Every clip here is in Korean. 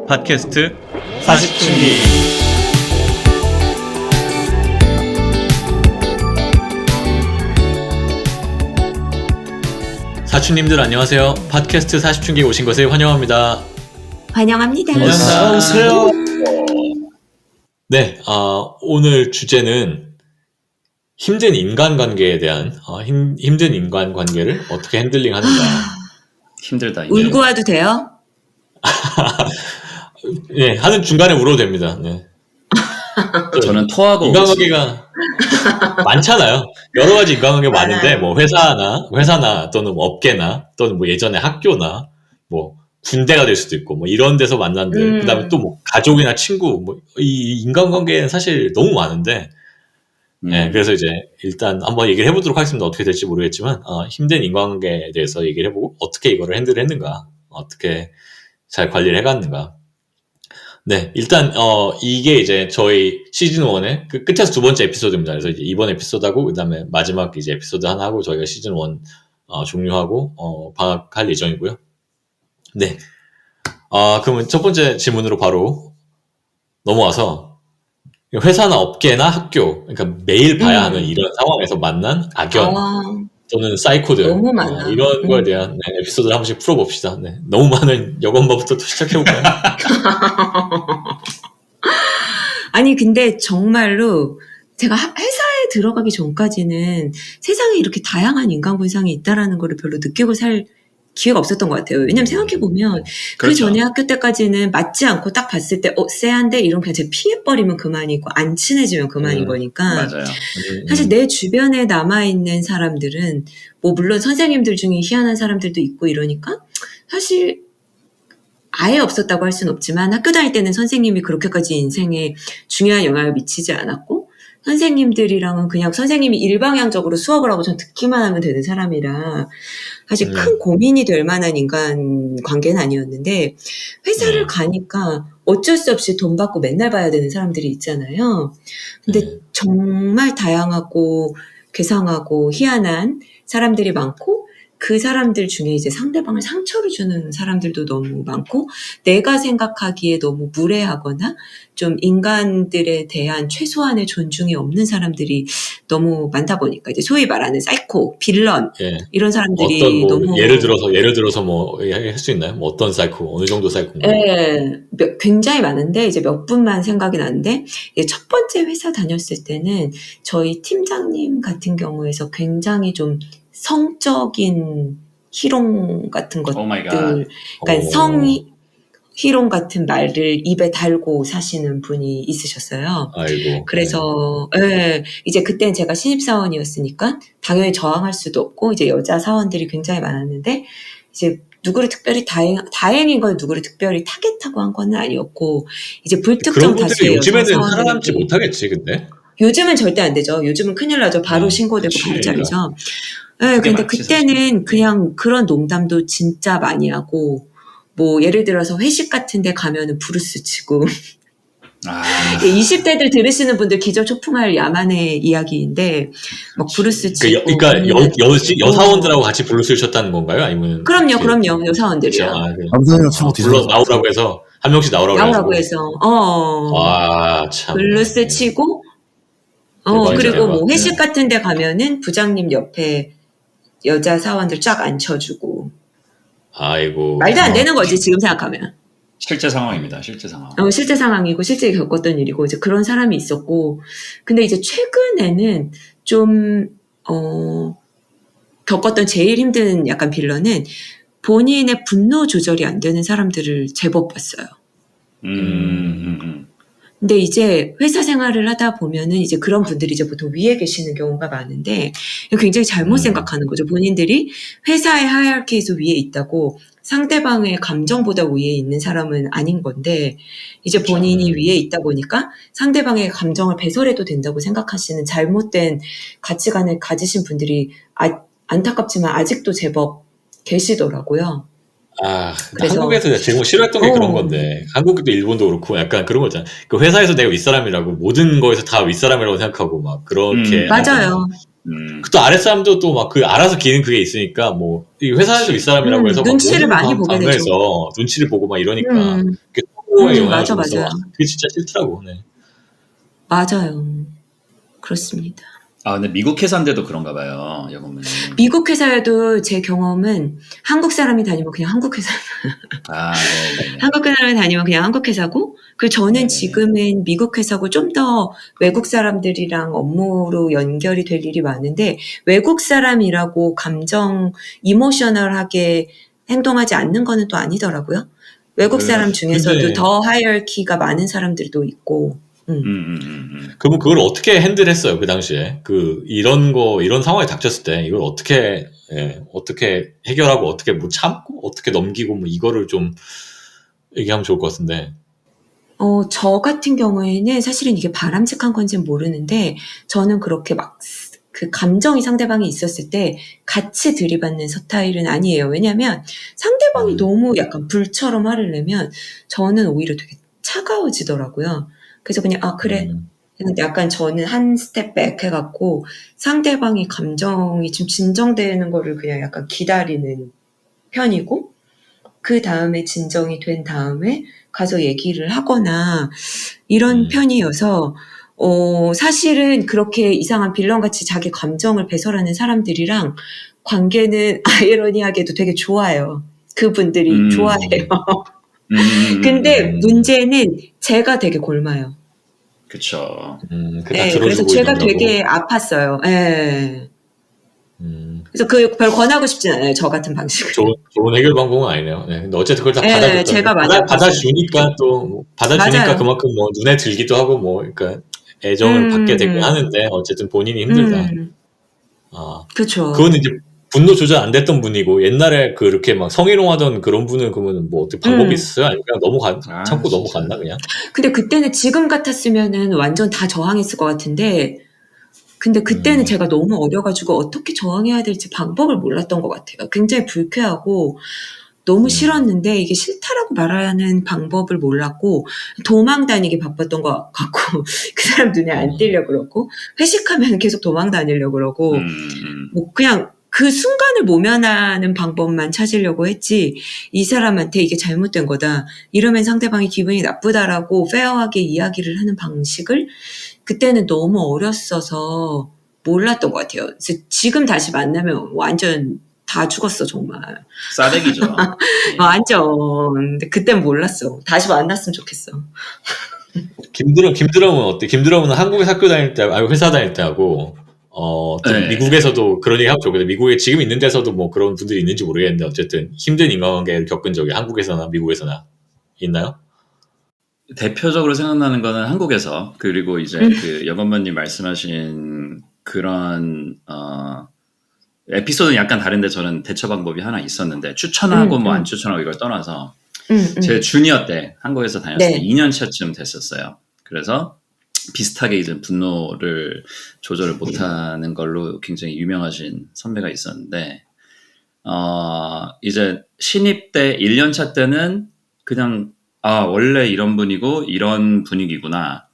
팟캐스트 40중기. 사춘님들 안녕하세요. 팟캐스트 40중기에 오신 것을 환영합니다. 환영합니다. 어서오세요. 네, 오늘 주제는 힘든 인간관계에 대한 힘든 인간관계를 어떻게 핸들링하는가. 힘들다. 이제. 울고 와도 돼요? 네, 하는 중간에 울어도 됩니다. 네. 저는 토하고 인간관계가 많잖아요. 여러 가지 인간관계가 많은데 뭐 회사나 또는 뭐 업계나 또는 뭐 예전에 학교나 뭐 군대가 될 수도 있고 뭐 이런 데서 만난들 그다음에 또 뭐 가족이나 친구 뭐 이 인간관계는 사실 너무 많은데 네, 그래서 이제 일단 한번 얘기를 해보도록 하겠습니다. 어떻게 될지 모르겠지만 힘든 인간관계에 대해서 얘기를 해보고 어떻게 이거를 핸들했는가, 어떻게 잘 관리를 해갔는가. 네, 일단 이게 이제 저희 시즌 1의 그 끝에서 두 번째 에피소드입니다. 그래서 이제 이번 에피소드하고 그다음에 마지막 이제 에피소드 하나 하고 저희가 시즌 1 종료하고 방학할 예정이고요. 네, 그러면 첫 번째 질문으로 바로 넘어와서 회사나 업계나 학교, 그러니까 매일 봐야 하는 이런 상황에서 만난 악연 또는 사이코들 너무 많아. 이런 거에 대한 에피소드를 한 번씩 풀어봅시다. 네, 너무 많은 여건부터 시작해볼까요? 아니 근데 정말로 제가 회사에 들어가기 전까지는 세상에 이렇게 다양한 인간 군상이 있다라는 거를 별로 느끼고 살 기회가 없었던 것 같아요. 왜냐면 생각해보면 그 전에 학교 때까지는 맞지 않고 딱 봤을 때 쎄한데 이런 그냥 제가 피해버리면 그만이고 안 친해지면 그만인 거니까 맞아요. 사실 내 주변에 남아있는 사람들은 뭐 물론 선생님들 중에 희한한 사람들도 있고 이러니까 사실 아예 없었다고 할 수는 없지만 학교 다닐 때는 선생님이 그렇게까지 인생에 중요한 영향을 미치지 않았고 선생님들이랑은 그냥 선생님이 일방향적으로 수업을 하고 전 듣기만 하면 되는 사람이라 사실 큰 고민이 될 만한 인간 관계는 아니었는데 회사를 가니까 어쩔 수 없이 돈 받고 맨날 봐야 되는 사람들이 있잖아요. 근데 정말 다양하고 괴상하고 희한한 사람들이 많고 그 사람들 중에 이제 상대방을 상처를 주는 사람들도 너무 많고 내가 생각하기에 너무 무례하거나 좀 인간들에 대한 최소한의 존중이 없는 사람들이 너무 많다 보니까 이제 소위 말하는 사이코, 빌런 이런 사람들이 어떤 뭐 너무 예를 들어서 뭐 할 수 있나요? 뭐 어떤 사이코, 어느 정도 사이코인가요? 네, 굉장히 많은데 이제 몇 분만 생각이 나는데 첫 번째 회사 다녔을 때는 저희 팀장님 같은 경우에서 굉장히 좀 성적인 희롱 같은 것들, 그러니까 희롱 같은 말을 입에 달고 사시는 분이 있으셨어요. 아이고. 그래서 이제 그때는 제가 신입사원이었으니까 당연히 저항할 수도 없고 이제 여자 사원들이 굉장히 많았는데 이제 누구를 특별히 다행인 건 누구를 특별히 타겟하고 한 건 아니었고 이제 불특정 다수의 요즘에는 여성 살아남지 사원들이 못하겠지 근데. 요즘은 절대 안 되죠. 요즘은 큰일 나죠. 바로 신고되고 바로짜리죠. 네, 근데 그때는 그냥 그런 농담도 진짜 많이 하고, 뭐, 예를 들어서 회식 같은 데 가면은 브루스 치고. 20대들 들으시는 분들 기절초풍할 야만의 이야기인데, 막 브루스 치고. 그러니까 여사원들하고 같이 브루스를 쳤다는 건가요? 아니면? 그럼요. 여사원들이요. 남자애가 치고 불러 나오라고 해서, 한 명씩 나오라고 해서. 참. 브루스 치고, 그리고 뭐 회식 같은 데 가면은 부장님 옆에 여자 사원들 쫙 앉혀주고. 아이고. 말도 안 되는 거지, 지금 생각하면. 실제 상황입니다. 실제 상황. 실제 상황이고, 실제 겪었던 일이고, 이제 그런 사람이 있었고. 근데 이제 최근에는 좀, 겪었던 제일 힘든 약간 빌런은 본인의 분노 조절이 안 되는 사람들을 제법 봤어요. 근데 이제 회사 생활을 하다 보면은 이제 그런 분들이 이제 보통 위에 계시는 경우가 많은데 굉장히 잘못 생각하는 거죠. 본인들이 회사의 하이라키에서 위에 있다고 상대방의 감정보다 위에 있는 사람은 아닌 건데 이제 본인이 위에 있다 보니까 상대방의 감정을 배설해도 된다고 생각하시는 잘못된 가치관을 가지신 분들이 안타깝지만 아직도 제법 계시더라고요. 그래서 한국에서 제일 싫어했던 게 그런 건데 한국도 일본도 그렇고 약간 그런 거잖아. 그 회사에서 내가 윗사람이라고 모든 거에서 다 윗사람이라고 생각하고 막 그렇게 맞아요. 또 아랫사람도 또 막 그 알아서 기는 그게 있으니까 뭐 이 회사에서 윗사람이라고 해서 눈치를 많이 보게 되죠. 눈치를 보고 막 이러니까 영향을 맞아, 주면서 맞아요. 그게 진짜 싫더라고. 네. 맞아요. 그렇습니다. 아, 근데 미국 회사인데도 그런가 봐요, 여건님. 미국 회사여도 제 경험은 한국 사람이 다니면 그냥 한국 회사, 아, 네네네. 한국 사람이 다니면 그냥 한국 회사고, 그 저는 네네네. 지금은 미국 회사고 좀 더 외국 사람들이랑 업무로 연결이 될 일이 많은데, 외국 사람이라고 이모셔널하게 행동하지 않는 거는 또 아니더라고요. 외국 사람 중에서도 근데 더 하이어키가 많은 사람들도 있고, 그러면 그걸 어떻게 핸들했어요? 그 당시에 이런 상황이 닥쳤을 때 이걸 어떻게 해결하고 어떻게 뭐 참고 어떻게 넘기고 뭐 이거를 좀 얘기하면 좋을 것 같은데. 저 같은 경우에는 사실은 이게 바람직한 건지는 모르는데, 저는 그렇게 막, 그 감정이 상대방이 있었을 때 같이 들이받는 스타일은 아니에요. 왜냐면 상대방이 너무 약간 불처럼 화를 내면 저는 오히려 되게 차가워지더라고요. 그래서 그냥, 그래. 그냥 약간 저는 한 스텝 백 해갖고 상대방이 감정이 좀 진정되는 거를 그냥 약간 기다리는 편이고, 그 다음에 진정이 된 다음에 가서 얘기를 하거나 이런 편이어서 사실은 그렇게 이상한 빌런같이 자기 감정을 배설하는 사람들이랑 관계는 아이러니하게도 되게 좋아요. 그분들이 좋아해요. 근데 문제는 제가 되게 골마요. 그쵸. 네, 그래서 제가 되게 아팠어요. 네. 그래서 별 권하고 싶진 않아요. 저 같은 방식을. 좋은 해결 방법은 아니네요. 네, 근데 어쨌든 그걸 다 받아줬다. 제가 많이 받아주니까 맞아요. 그만큼 뭐 눈에 들기도 하고 뭐 그러니까 애정을 받게 되긴 하는데 어쨌든 본인이 힘들다. 그렇죠. 그거는 이제 분노 조절 안 됐던 분이고 옛날에 그렇게 막 성희롱하던 그런 분은 그러면 뭐 어떻게 방법이 있어요? 아니면 그냥 참고 넘어갔나 그냥? 근데 그때는 지금 같았으면은 완전 다 저항했을 것 같은데, 근데 그때는 제가 너무 어려가지고 어떻게 저항해야 될지 방법을 몰랐던 것 같아요. 굉장히 불쾌하고 너무 싫었는데 이게 싫다라고 말하는 방법을 몰랐고 도망 다니기 바빴던 것 같고 그 사람 눈에 안 띄려고 그러고 회식하면 계속 도망 다니려고 그러고 뭐 그냥 그 순간을 모면하는 방법만 찾으려고 했지 이 사람한테 이게 잘못된 거다 이러면 상대방이 기분이 나쁘다라고 페어하게 이야기를 하는 방식을 그때는 너무 어렸어서 몰랐던 것 같아요. 그래서 지금 다시 만나면 완전 다 죽었어 정말. 싸대기죠. 완전. 근데 그땐 몰랐어. 다시 만났으면 좋겠어. 김드럼은 어때? 김드럼은 한국에서 학교 다닐 때, 회사 다닐 때 하고 좀 미국에서도 그런 얘기 하죠. 근데 미국에 지금 있는 데서도 뭐 그런 분들이 있는지 모르겠는데 어쨌든 힘든 인간관계를 겪은 적이 한국에서나 미국에서나 있나요? 대표적으로 생각나는 거는 한국에서 그리고 이제 그 여건만님 말씀하신 그런 에피소드는 약간 다른데 저는 대처 방법이 하나 있었는데 추천하고 뭐 안 추천하고 이걸 떠나서 제 주니어 때 한국에서 다녔을 때 2년 차쯤 됐었어요. 그래서 비슷하게 이제 분노를 조절을 못하는 걸로 굉장히 유명하신 선배가 있었는데 이제 신입 때 1년 차 때는 그냥 원래 이런 분이고 이런 분위기구나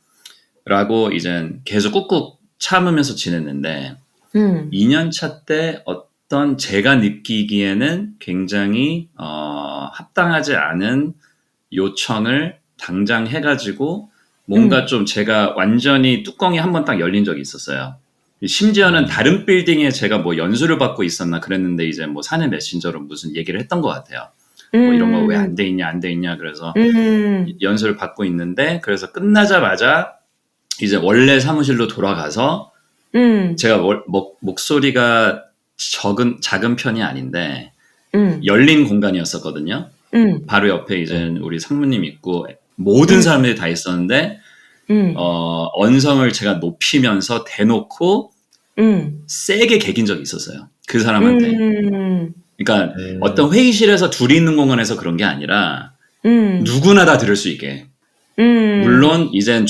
라고 이제 계속 꾹꾹 참으면서 지냈는데 2년 차 때 어떤 제가 느끼기에는 굉장히 합당하지 않은 요청을 당장 해가지고 뭔가 좀 제가 완전히 뚜껑이 한번 딱 열린 적이 있었어요. 심지어는 다른 빌딩에 제가 뭐 연수를 받고 있었나 그랬는데 이제 뭐 사내 메신저로 무슨 얘기를 했던 것 같아요. 뭐 이런 거 왜 안 돼 있냐 그래서 연수를 받고 있는데 그래서 끝나자마자 이제 원래 사무실로 돌아가서 제가 목소리가 작은 편이 아닌데 열린 공간이었었거든요. 바로 옆에 이제 우리 상무님 있고 모든 사람들이 다 있었는데 언성을 제가 높이면서 대놓고 세게 개긴 적이 있었어요. 그 사람한테. 그러니까 어떤 회의실에서 둘이 있는 공간에서 그런 게 아니라 누구나 다 들을 수 있게. 물론 이젠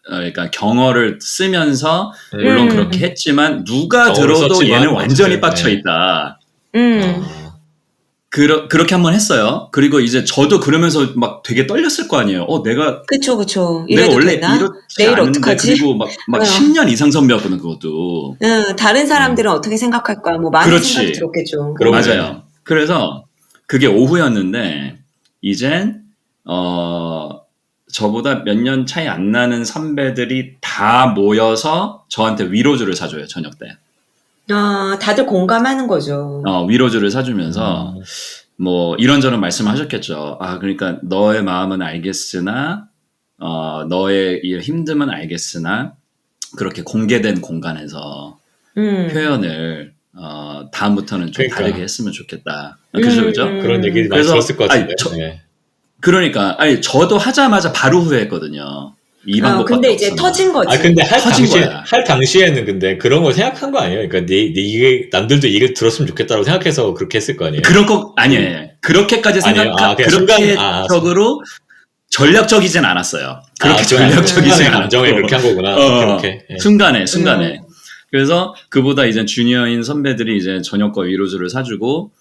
그러니까 경어를 쓰면서 물론 그렇게 했지만 누가 들어도 얘는 완전히 빡쳐 있다. 그렇게 한번 했어요. 그리고 이제 저도 그러면서 막 되게 떨렸을 거 아니에요. 내가 그쵸. 내가 원래 되나? 이렇지 내일 않은데 어떡하지? 그리고 막 10년 이상 선배였거든 그것도. 다른 사람들은 어떻게 생각할 거야? 뭐 많은 생각이 들었겠죠. 맞아요. 그래서 그게 오후였는데 이젠 저보다 몇 년 차이 안 나는 선배들이 다 모여서 저한테 위로주를 사줘요, 저녁 때. 다들 공감하는 거죠. 위로주를 사주면서, 뭐, 이런저런 말씀을 하셨겠죠. 그러니까 너의 마음은 알겠으나, 너의 이 힘듦은 알겠으나, 그렇게 공개된 공간에서 표현을, 다음부터는 좀 그러니까. 다르게 했으면 좋겠다. 그죠, 그죠? 그런 얘기를 많이 그래서, 들었을 것 같은데. 네. 그러니까, 저도 하자마자 바로 후회했거든요. 이 방법밖에 근데 이제 없었나. 터진 거지. 근데 터진 거야. 할 당시에는 근데 그런 걸 생각한 거 아니에요? 그러니까 이게 남들도 이게 들었으면 좋겠다고 생각해서 그렇게 했을 거 아니에요? 그런 거 아니에요. 그렇게까지 아니에요? 그렇게 순간, 적으로 전략적이진 않았어요. 그렇게 전략적이진 순간의 않았고. 감정에 그렇게 한 거구나. 그렇게. 예. 순간에. 그래서 그보다 이제 주니어인 선배들이 이제 저녁과 위로주를 사주고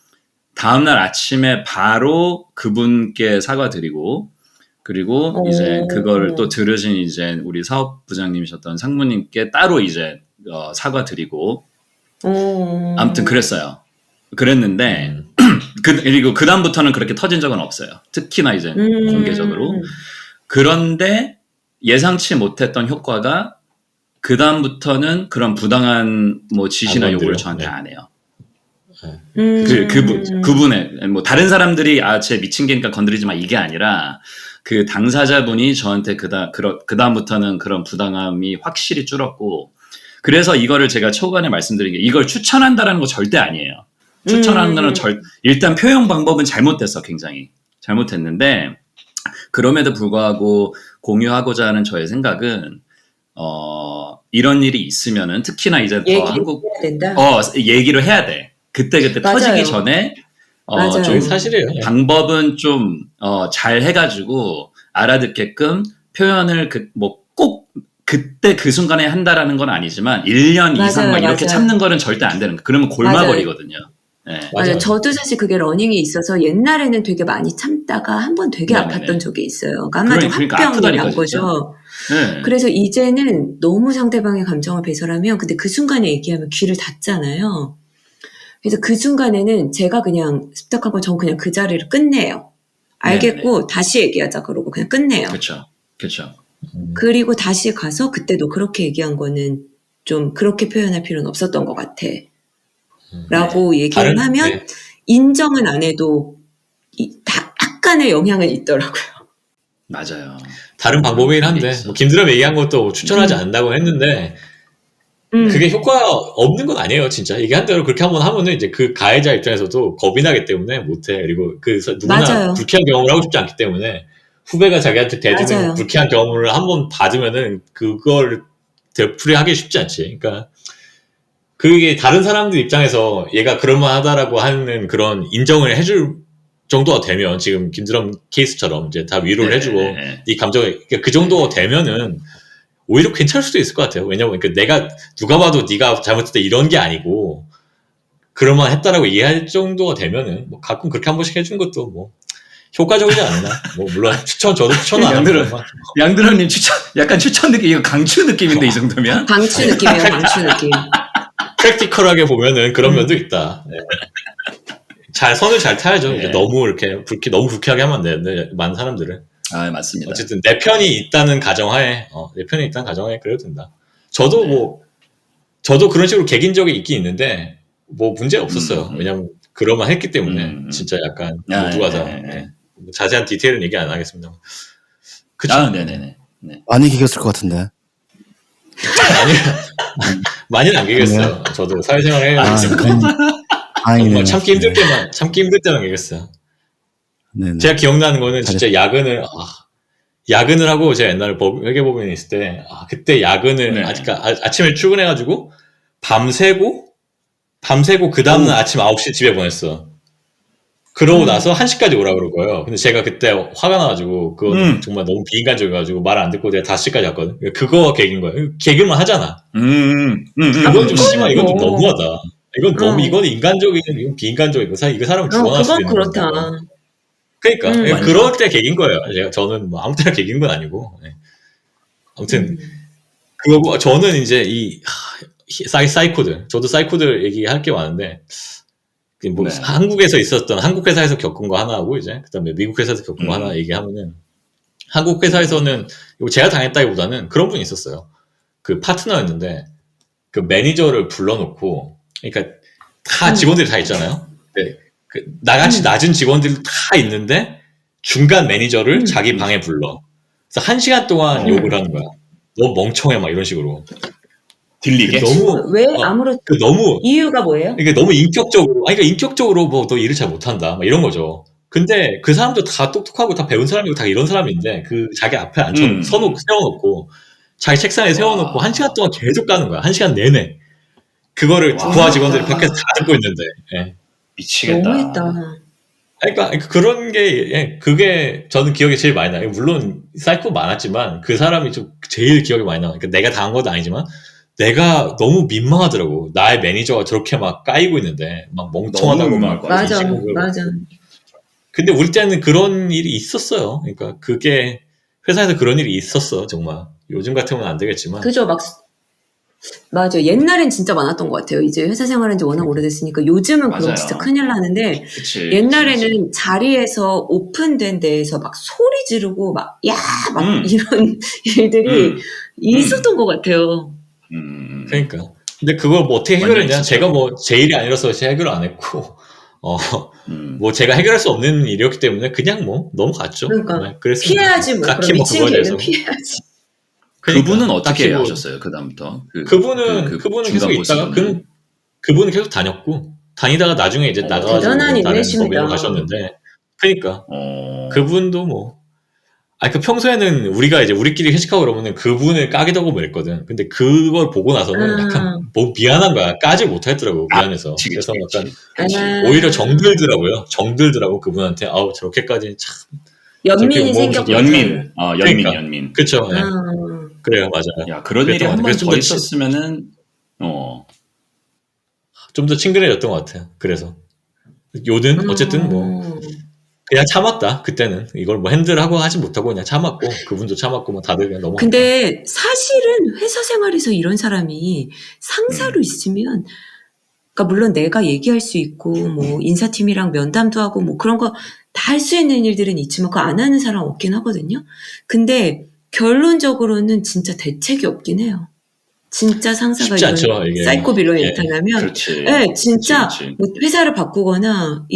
다음날 아침에 바로 그분께 사과드리고 그리고 이제 그걸 또 들으신 이제 우리 사업부장님이셨던 상무님께 따로 이제 사과드리고 아무튼 그랬어요. 그랬는데 그리고 그 다음부터는 그렇게 터진 적은 없어요. 특히나 이제 공개적으로. 그런데 예상치 못했던 효과가 그 다음부터는 그런 부당한 뭐 지시나 요구를 저한테 안 해요. 그분의 뭐 다른 사람들이 쟤 미친 개니까 건드리지 마 이게 아니라 그 당사자분이 저한테 그 다음부터는 그런 부당함이 확실히 줄었고 그래서 이거를 제가 초반에 말씀드린 게 이걸 추천한다라는 거 절대 아니에요. 추천하는 거는 일단 표현 방법은 잘못됐어. 굉장히 잘못했는데 그럼에도 불구하고 공유하고자 하는 저의 생각은 이런 일이 있으면은 특히나 이제 더 한국 얘기를 해야 돼. 그때 터지기 전에 좀 사실이에요. 방법은 좀 잘 해가지고 알아듣게끔 표현을 꼭 그때 그 순간에 한다라는 건 아니지만 1년 이상 막 이렇게 참는 거는 절대 안 되는 거예요. 그러면 골마버리거든요. 네. 맞아요. 저도 사실 그게 러닝이 있어서 옛날에는 되게 많이 참다가 한 번 되게 아팠던 적이 있어요. 한마디로 화병이 난 거죠. 네. 그래서 이제는 너무 상대방의 감정을 배설하면 근데 그 순간에 얘기하면 귀를 닫잖아요. 그래서 그 순간에는 제가 그냥 습득하고 전 그냥 그 자리를 끝내요. 알겠고 네네. 다시 얘기하자 그러고 그냥 끝내요. 그렇죠. 그리고 다시 가서 그때도 그렇게 얘기한 거는 좀 그렇게 표현할 필요는 없었던 것 같아. 라고 얘기를 하면 인정은 안 해도 약간의 영향은 있더라고요. 맞아요. 다른 방법이긴 한데 뭐 김드럼 얘기한 것도 추천하지 않는다고 했는데 그게 효과가 없는 건 아니에요. 진짜 얘기한 대로 그렇게 한번 하면은 이제 그 가해자 입장에서도 겁이 나기 때문에 못해. 그리고 누구나 맞아요. 불쾌한 경험을 하고 싶지 않기 때문에 후배가 자기한테 대주는 맞아요. 불쾌한 경험을 한번 받으면은 그걸 되풀이하기 쉽지 않지. 그러니까 그게 다른 사람들 입장에서 얘가 그럴만하다라고 하는 그런 인정을 해줄 정도가 되면 지금 김드럼 케이스처럼 이제 다 위로를 해주고 이 감정이 그 정도가 되면은 오히려 괜찮을 수도 있을 것 같아요. 왜냐면 내가 누가 봐도 네가 잘못했다 이런 게 아니고 그럴만했다라고 이해할 정도가 되면은 뭐 가끔 그렇게 한 번씩 해주는 것도 뭐 효과적이지 않나? 뭐 물론 저도 추천은 안 합니다. 양드러님 약간 추천 느낌 이거 강추 느낌인데 이 정도면? 강추 느낌이에요. 강추 느낌. 프랙티컬하게 보면은 그런 면도 있다. 네. 선을 잘 타야죠. 네. 너무 너무 불쾌하게 하면 안 되는데 많은 사람들은. 맞습니다. 어쨌든 내 편이 있다는 가정하에 그래도 된다. 저도 그런 식으로 개긴 적이 있긴 있는데 뭐 문제 없었어요. 왜냐면 그러만 했기 때문에 진짜 약간 모두가 다 자세한 디테일은 얘기 안 하겠습니다. 그쵸? 네네네. 네. 많이 개겼을 것 같은데. 많이는 안 개겼어요. 저도 사회생활 해요. 정말 참기 힘들 때만 개겼어요. 네네. 제가 기억나는 거는 진짜 야근을 하고 제가 옛날에 회계법인에 있을 때 그때 야근을 아침에 출근해가지고 밤새고 그 다음날 아침 9시에 집에 보냈어. 그러고 나서 1시까지 오라 그럴 거예요. 근데 제가 그때 화가 나가지고 그거 정말 너무 비인간적이어가지고 말 안 듣고 내가 5시까지 왔거든. 그거 개긴 거예요. 개길만 하잖아. 그건 좀 심한. 이건 좀 너무하다. 이건 인간적인, 이건 비인간적이고 이거 사람 죽어날 수도 있는 그건 그렇다. 그러니까 그럴 때 개긴 거예요. 저는 뭐 아무 때나 개긴 건 아니고. 아무튼 그거고 저는 이제 이 사이코들, 저도 사이코들 얘기할 게 많은데 뭐 네. 한국에서 있었던 한국 회사에서 겪은 거 하나하고 이제 그다음에 미국 회사에서 겪은 거 하나 얘기하면은 한국 회사에서는 이거 제가 당했다기보다는 그런 분이 있었어요. 그 파트너였는데 그 매니저를 불러놓고 그러니까 다 직원들이 다 있잖아요. 네. 그 나같이 낮은 직원들이 다 있는데 중간 매니저를 자기 방에 불러. 그래서 1시간 동안 욕을 하는 거야. 너 멍청해 막 이런 식으로. 들리게? 너무 왜 아무런 너무 이유가 뭐예요? 이게 너무 인격적으로 그러니까 인격적으로 뭐 너 일을 잘 못한다 막 이런 거죠. 근데 그 사람도 다 똑똑하고 다 배운 사람이고 다 이런 사람인데 그 자기 앞에 세워놓고 자기 책상에 세워놓고 1시간 동안 계속 까는 거야. 1시간 내내. 그거를 부하 직원들이 밖에서 다 듣고 있는데. 예. 미치겠다. 너무했다. 그러니까 그런 게 예, 그게 저는 기억에 제일 많이 나요. 물론 사이코 많았지만 그 사람이 좀 제일 기억에 많이 나요. 그러니까 내가 당한 것도 아니지만 내가 너무 민망하더라고. 나의 매니저가 저렇게 막 까이고 있는데 막 멍청하다고 너무 막 민망할 맞아, 뒤지고 맞아. 근데 우리 때는 그런 일이 있었어요. 그러니까 그게 회사에서 그런 일이 있었어 정말. 요즘 같으면 안 되겠지만. 그죠, 맞아. 옛날엔 진짜 많았던 것 같아요. 이제 회사 생활한 지 워낙 오래됐으니까 요즘은 맞아요. 그럼 진짜 큰일 나는데 그치, 옛날에는 그치. 자리에서 오픈된 데에서 막 소리 지르고 막 이런 일들이 있었던 것 같아요. 그러니까. 근데 그걸 뭐 어떻게 해결했냐? 완전 제가 뭐 제 일이 아니라서 제가 해결을 안 했고, 뭐 제가 해결할 수 없는 일이었기 때문에 그냥 뭐 넘어갔죠. 그러니까 네, 그랬습니다. 피해야지 뭐. 딱히 그럼 뭐 미친 그거에 개는 대해서. 피해야지. 그러니까, 그분은 어떻게 딱히 뭐 하셨어요? 그 다음부터? 그분은 계속 중간 있다가 보스분은? 그분은 계속 다녔고 다니다가 나중에 이제 나가가지고 대단한 이제 다른 인내심이다. 법인으로 가셨는데, 그러니까 어. 그분도 뭐. 그 평소에는 우리가 이제 우리끼리 회식하고 그러면은 그분을 까기도 하고 뭐 이랬거든. 근데 그걸 보고 나서는 약간 뭐 미안한 거야. 까지 못하겠더라고. 미안해서. 그치, 그래서 약간 그치. 오히려 정들더라고요. 저렇게까지 참. 연민이 저렇게 생겼고. 연민. 그러니까. 연민. 그쵸. 네. 그래요. 맞아요. 야, 그런 일이 그랬던 것 한 같아요. 번 그래서 더 있었으면은, 좀 더 친근해졌던 것 같아요. 그래서. 요든 어쨌든 뭐 그냥 참았다. 그때는 이걸 뭐 핸들하고 하지 못하고 그냥 참았고 그분도 참았고 뭐 다들 그냥 넘어갔다. 근데 사실은 회사 생활에서 이런 사람이 상사로 있으면, 그러니까 물론 내가 얘기할 수 있고 뭐 인사팀이랑 면담도 하고 뭐 그런 거 다 할 수 있는 일들은 있지만 그거 안 하는 사람 없긴 하거든요. 근데 결론적으로는 진짜 대책이 없긴 해요. 진짜 상사가 쉽지 이런 않죠, 이게. 사이코 빌런이 예. 나타나면, 그렇지. 네, 진짜 그치. 뭐 회사를 바꾸거나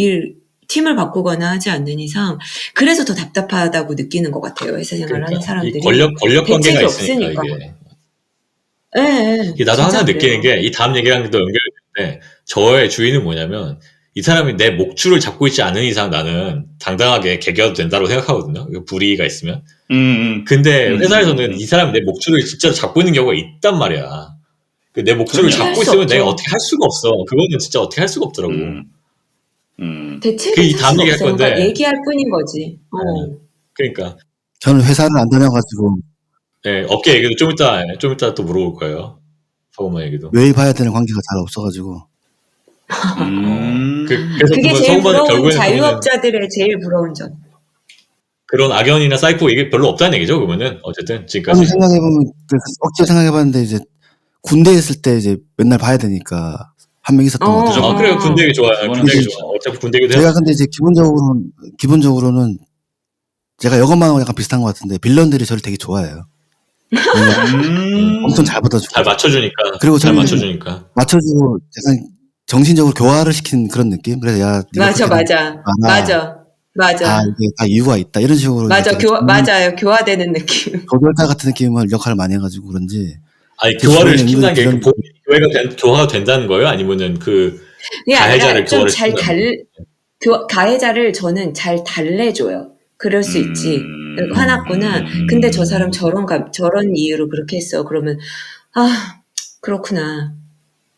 팀을 바꾸거나 하지 않는 이상 그래서 더 답답하다고 느끼는 것 같아요. 회사 생활을 하는 그러니까 사람들이. 이 권력 관계가 대책이 있으니까 없으니까. 이게. 네, 나도 진짜 항상 그래요. 느끼는 게 이 다음 얘기랑도 연결되는데 저의 주의는 뭐냐면 이 사람이 내 목줄을 잡고 있지 않은 이상 나는 당당하게 개겨도 된다고 생각하거든요. 불이의가 있으면. 근데 회사에서는 이 사람이 내 목줄을 진짜로 잡고 있는 경우가 있단 말이야. 내 목줄을 그럼요. 잡고 할 수 있으면 없죠. 내가 어떻게 할 수가 없어. 그거는 진짜 어떻게 할 수가 없더라고. 대책은 이 다음 사실 얘기할 없어요. 건데. 그러니까 얘기할 뿐인 거지. 그러니까. 저는 회사를 안 다녀가지고 네, 업계 얘기도 좀 이따 또 물어볼 거예요. 서구만 얘기도. 외입해야 되는 관계가 잘 없어가지고. 그래서 그게 그분 제일 서구만 부러운 결국에는 자유업자들의 제일 부러운 점. 그런 악연이나 사이코 이게 별로 없다는 얘기죠. 그러면은 어쨌든 지금까지. 저는 생각해보면 억지로 생각해봤는데 이제 군대에 있을 때 이제 맨날 봐야 되니까 한 명 있었던 것 같아요. 그래요. 군대 얘기 좋아요. 그거는 군대 얘기 그렇죠. 좋아. 어차피 군대 얘기도 제가 근데 이제 기본적으로는 제가 여건만하고 약간 비슷한 것 같은데 빌런들이 저를 되게 좋아해요. 엄청 잘 받아주고. 잘 맞춰주니까. 그리고 잘 저는 맞춰주니까. 맞춰주고 약간 정신적으로 교화를 시킨 그런 느낌. 그래서 야, 네가 맞아. 이게 다 이유가 있다 이런 식으로. 맞아, 맞아요. 교화되는 느낌. 조절자 같은 느낌을 역할을 많이 해가지고 그런지. 아니 교화를 시킨다는 게 본인이 교화가 된다는 거예요? 아니면은 그 가해자를 교화를 시킨다는 거예요? 가해자를 저는 잘 달래줘요. 그럴 수 있지. 화났구나. 근데 저 사람 저런 이유로 그렇게 했어. 그러면 그렇구나.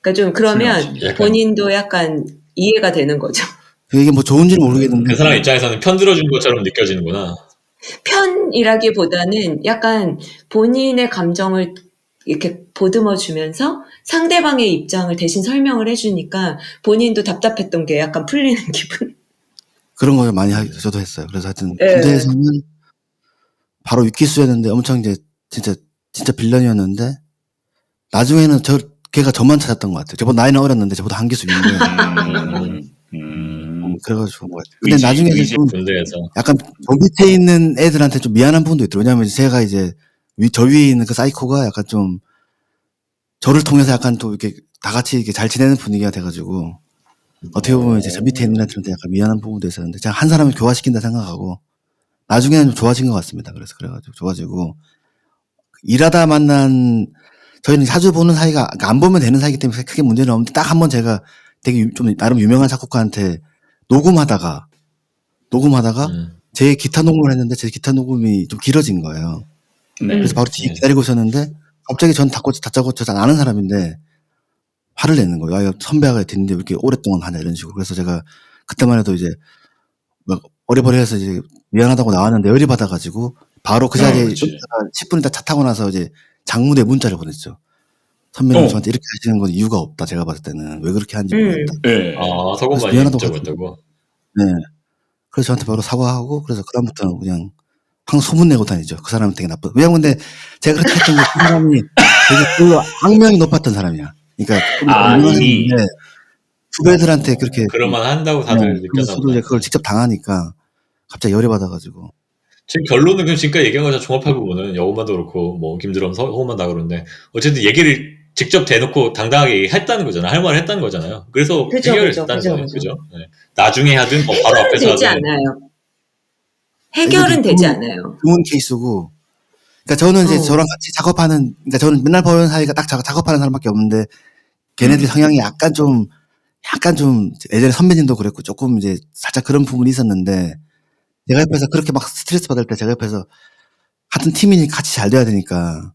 그러니까 좀 그러면 본인도 약간 이해가 되는 거죠. 이게 뭐 좋은지는 모르겠는데 그 사람 입장에서는 편 들어준 것처럼 느껴지는구나. 편이라기보다는 약간 본인의 감정을 이렇게 보듬어 주면서 상대방의 입장을 대신 설명을 해주니까 본인도 답답했던 게 약간 풀리는 기분. 그런 걸 많이 저도 했어요. 그래서 하여튼 군대에서는 바로 위키수였는데 엄청 이제 진짜 빌런이었는데 나중에는 걔가 저만 찾았던 것 같아요. 저보다 나이는 어렸는데 저보다 한 기수 위인데 그래가지고 근데 나중에 좀 군대에서 약간 저 밑에 있는 애들한테 좀 미안한 부분도 있더라고요. 왜냐면 제가 이제 저 위에 있는 그 사이코가 약간 좀 저를 통해서 약간 또 이렇게 다 같이 이렇게 잘 지내는 분위기가 돼가지고 어떻게 보면 이제 저 밑에 있는 애들한테 약간 미안한 부분도 있었는데 제가 한 사람을 교화시킨다 생각하고 나중에는 좀 좋아진 것 같습니다. 그래가지고 좋아지고 일하다 만난 저희는 자주 보는 사이가 그러니까 안 보면 되는 사이기 때문에 크게 문제는 없는데 딱 한 번 제가 되게 좀 나름 유명한 작곡가한테 녹음하다가 제 기타 녹음을 했는데 제 기타 녹음이 좀 길어진 거예요. 그래서 바로 뒤에 기다리고 있었는데 갑자기 전 다짜고 저 아는 사람인데 화를 내는 거예요. 아, 선배가 됐는데 왜 이렇게 오랫동안 하냐 이런 식으로. 그래서 제가 그때만 해도 이제 막 어리버리해서 이제 미안하다고 나왔는데 열이 받아가지고 바로 그 자리에 10분 있다 차 타고 나서 이제 장문의 문자를 보냈죠. 선배님 저한테 이렇게 하시는 건 이유가 없다. 제가 봤을 때는 왜 그렇게 하는지 모르겠다. 아, 서건만이 문자였다고. 네. 그래서 저한테 바로 사과하고 그래서 그다음부터는 그냥 항상 소문 내고 다니죠. 그 사람은 되게 나쁜. 왜냐면 근데 제가 그렇게 했던 게 그 사람이 되게 별로 악명이 높았던 사람이야. 그러니까 이미 후배들한테 그렇게 그럴만 한다고 다들 느꼈나 저도 보다. 이제 그걸 직접 당하니까 갑자기 열이 받아가지고. 지금 결론은 그냥 지금까지 얘기한 거 종합하고 보면 여우만도 그렇고 뭐 김드럼 서건만 다 그러는데 어쨌든 얘기를 직접 대놓고 당당하게 했다는 거잖아요. 할 말을 했다는 거잖아요. 그래서 해결을 했다는 거예요. 그죠? 네. 나중에 하든 뭐 바로 앞에서 되지 하든. 않아요. 해결은 되지 않아요. 좋은 케이스고. 그러니까 저는 이제 저랑 같이 작업하는, 그러니까 저는 맨날 보는 사이가 딱 작업하는 사람밖에 없는데 걔네들이 성향이 약간 좀 예전에 선배님도 그랬고 조금 이제 살짝 그런 부분이 있었는데 제가 옆에서 그렇게 막 스트레스 받을 때 제가 옆에서 같은 팀이니 같이 잘 돼야 되니까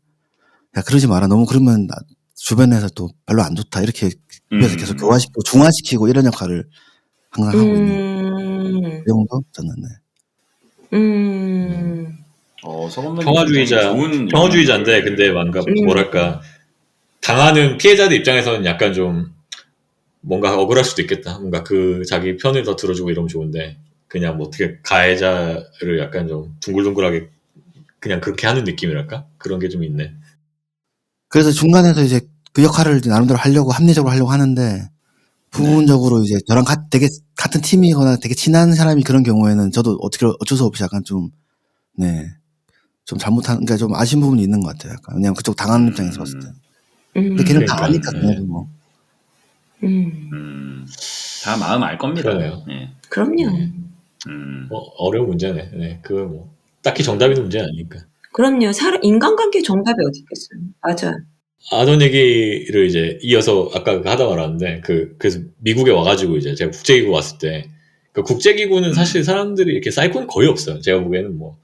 야 그러지 마라. 너무 그러면 주변에서 또 별로 안 좋다. 이렇게 옆에서 계속 교화시키고 중화시키고 이런 역할을 항상 하고 있는 그 정도 저는 평화주의자인데 근데 뭐랄까 당하는 피해자들 입장에서는 약간 좀 뭔가 억울할 수도 있겠다. 뭔가 그 자기 편을 더 들어주고 이러면 좋은데 그냥 뭐 어떻게 가해자를 약간 좀 둥글둥글하게 그냥 그렇게 하는 느낌이랄까? 그런 게 좀 있네. 그래서 중간에서 이제 그 역할을 이제 나름대로 하려고 합리적으로 하려고 하는데 부분적으로 이제 저랑 되게 같은 팀이거나 되게 친한 사람이 그런 경우에는 저도 어쩔 수 없이 약간 좀 잘못한, 그러니까 좀 아쉬운 부분이 있는 것 같아요. 약간. 왜냐면 그쪽 당하는 입장에서 봤을 때. 근데 걔는 다 아니까, 걔네도 뭐. 다 마음 알 겁니다. 그러네요. 네. 그럼요. 어려운 문제네. 네, 그거 뭐 딱히 정답 있는 문제는 아니니까. 그럼요. 인간관계 정답이 어디 있겠어요. 맞아요. 아던 얘기를 이제 이어서 아까 하다 말았는데 그래서 미국에 와가지고 이제 제가 국제기구 왔을 때 그 국제기구는 사실 사람들이 이렇게 사이코는 거의 없어요. 제가 보기에는 뭐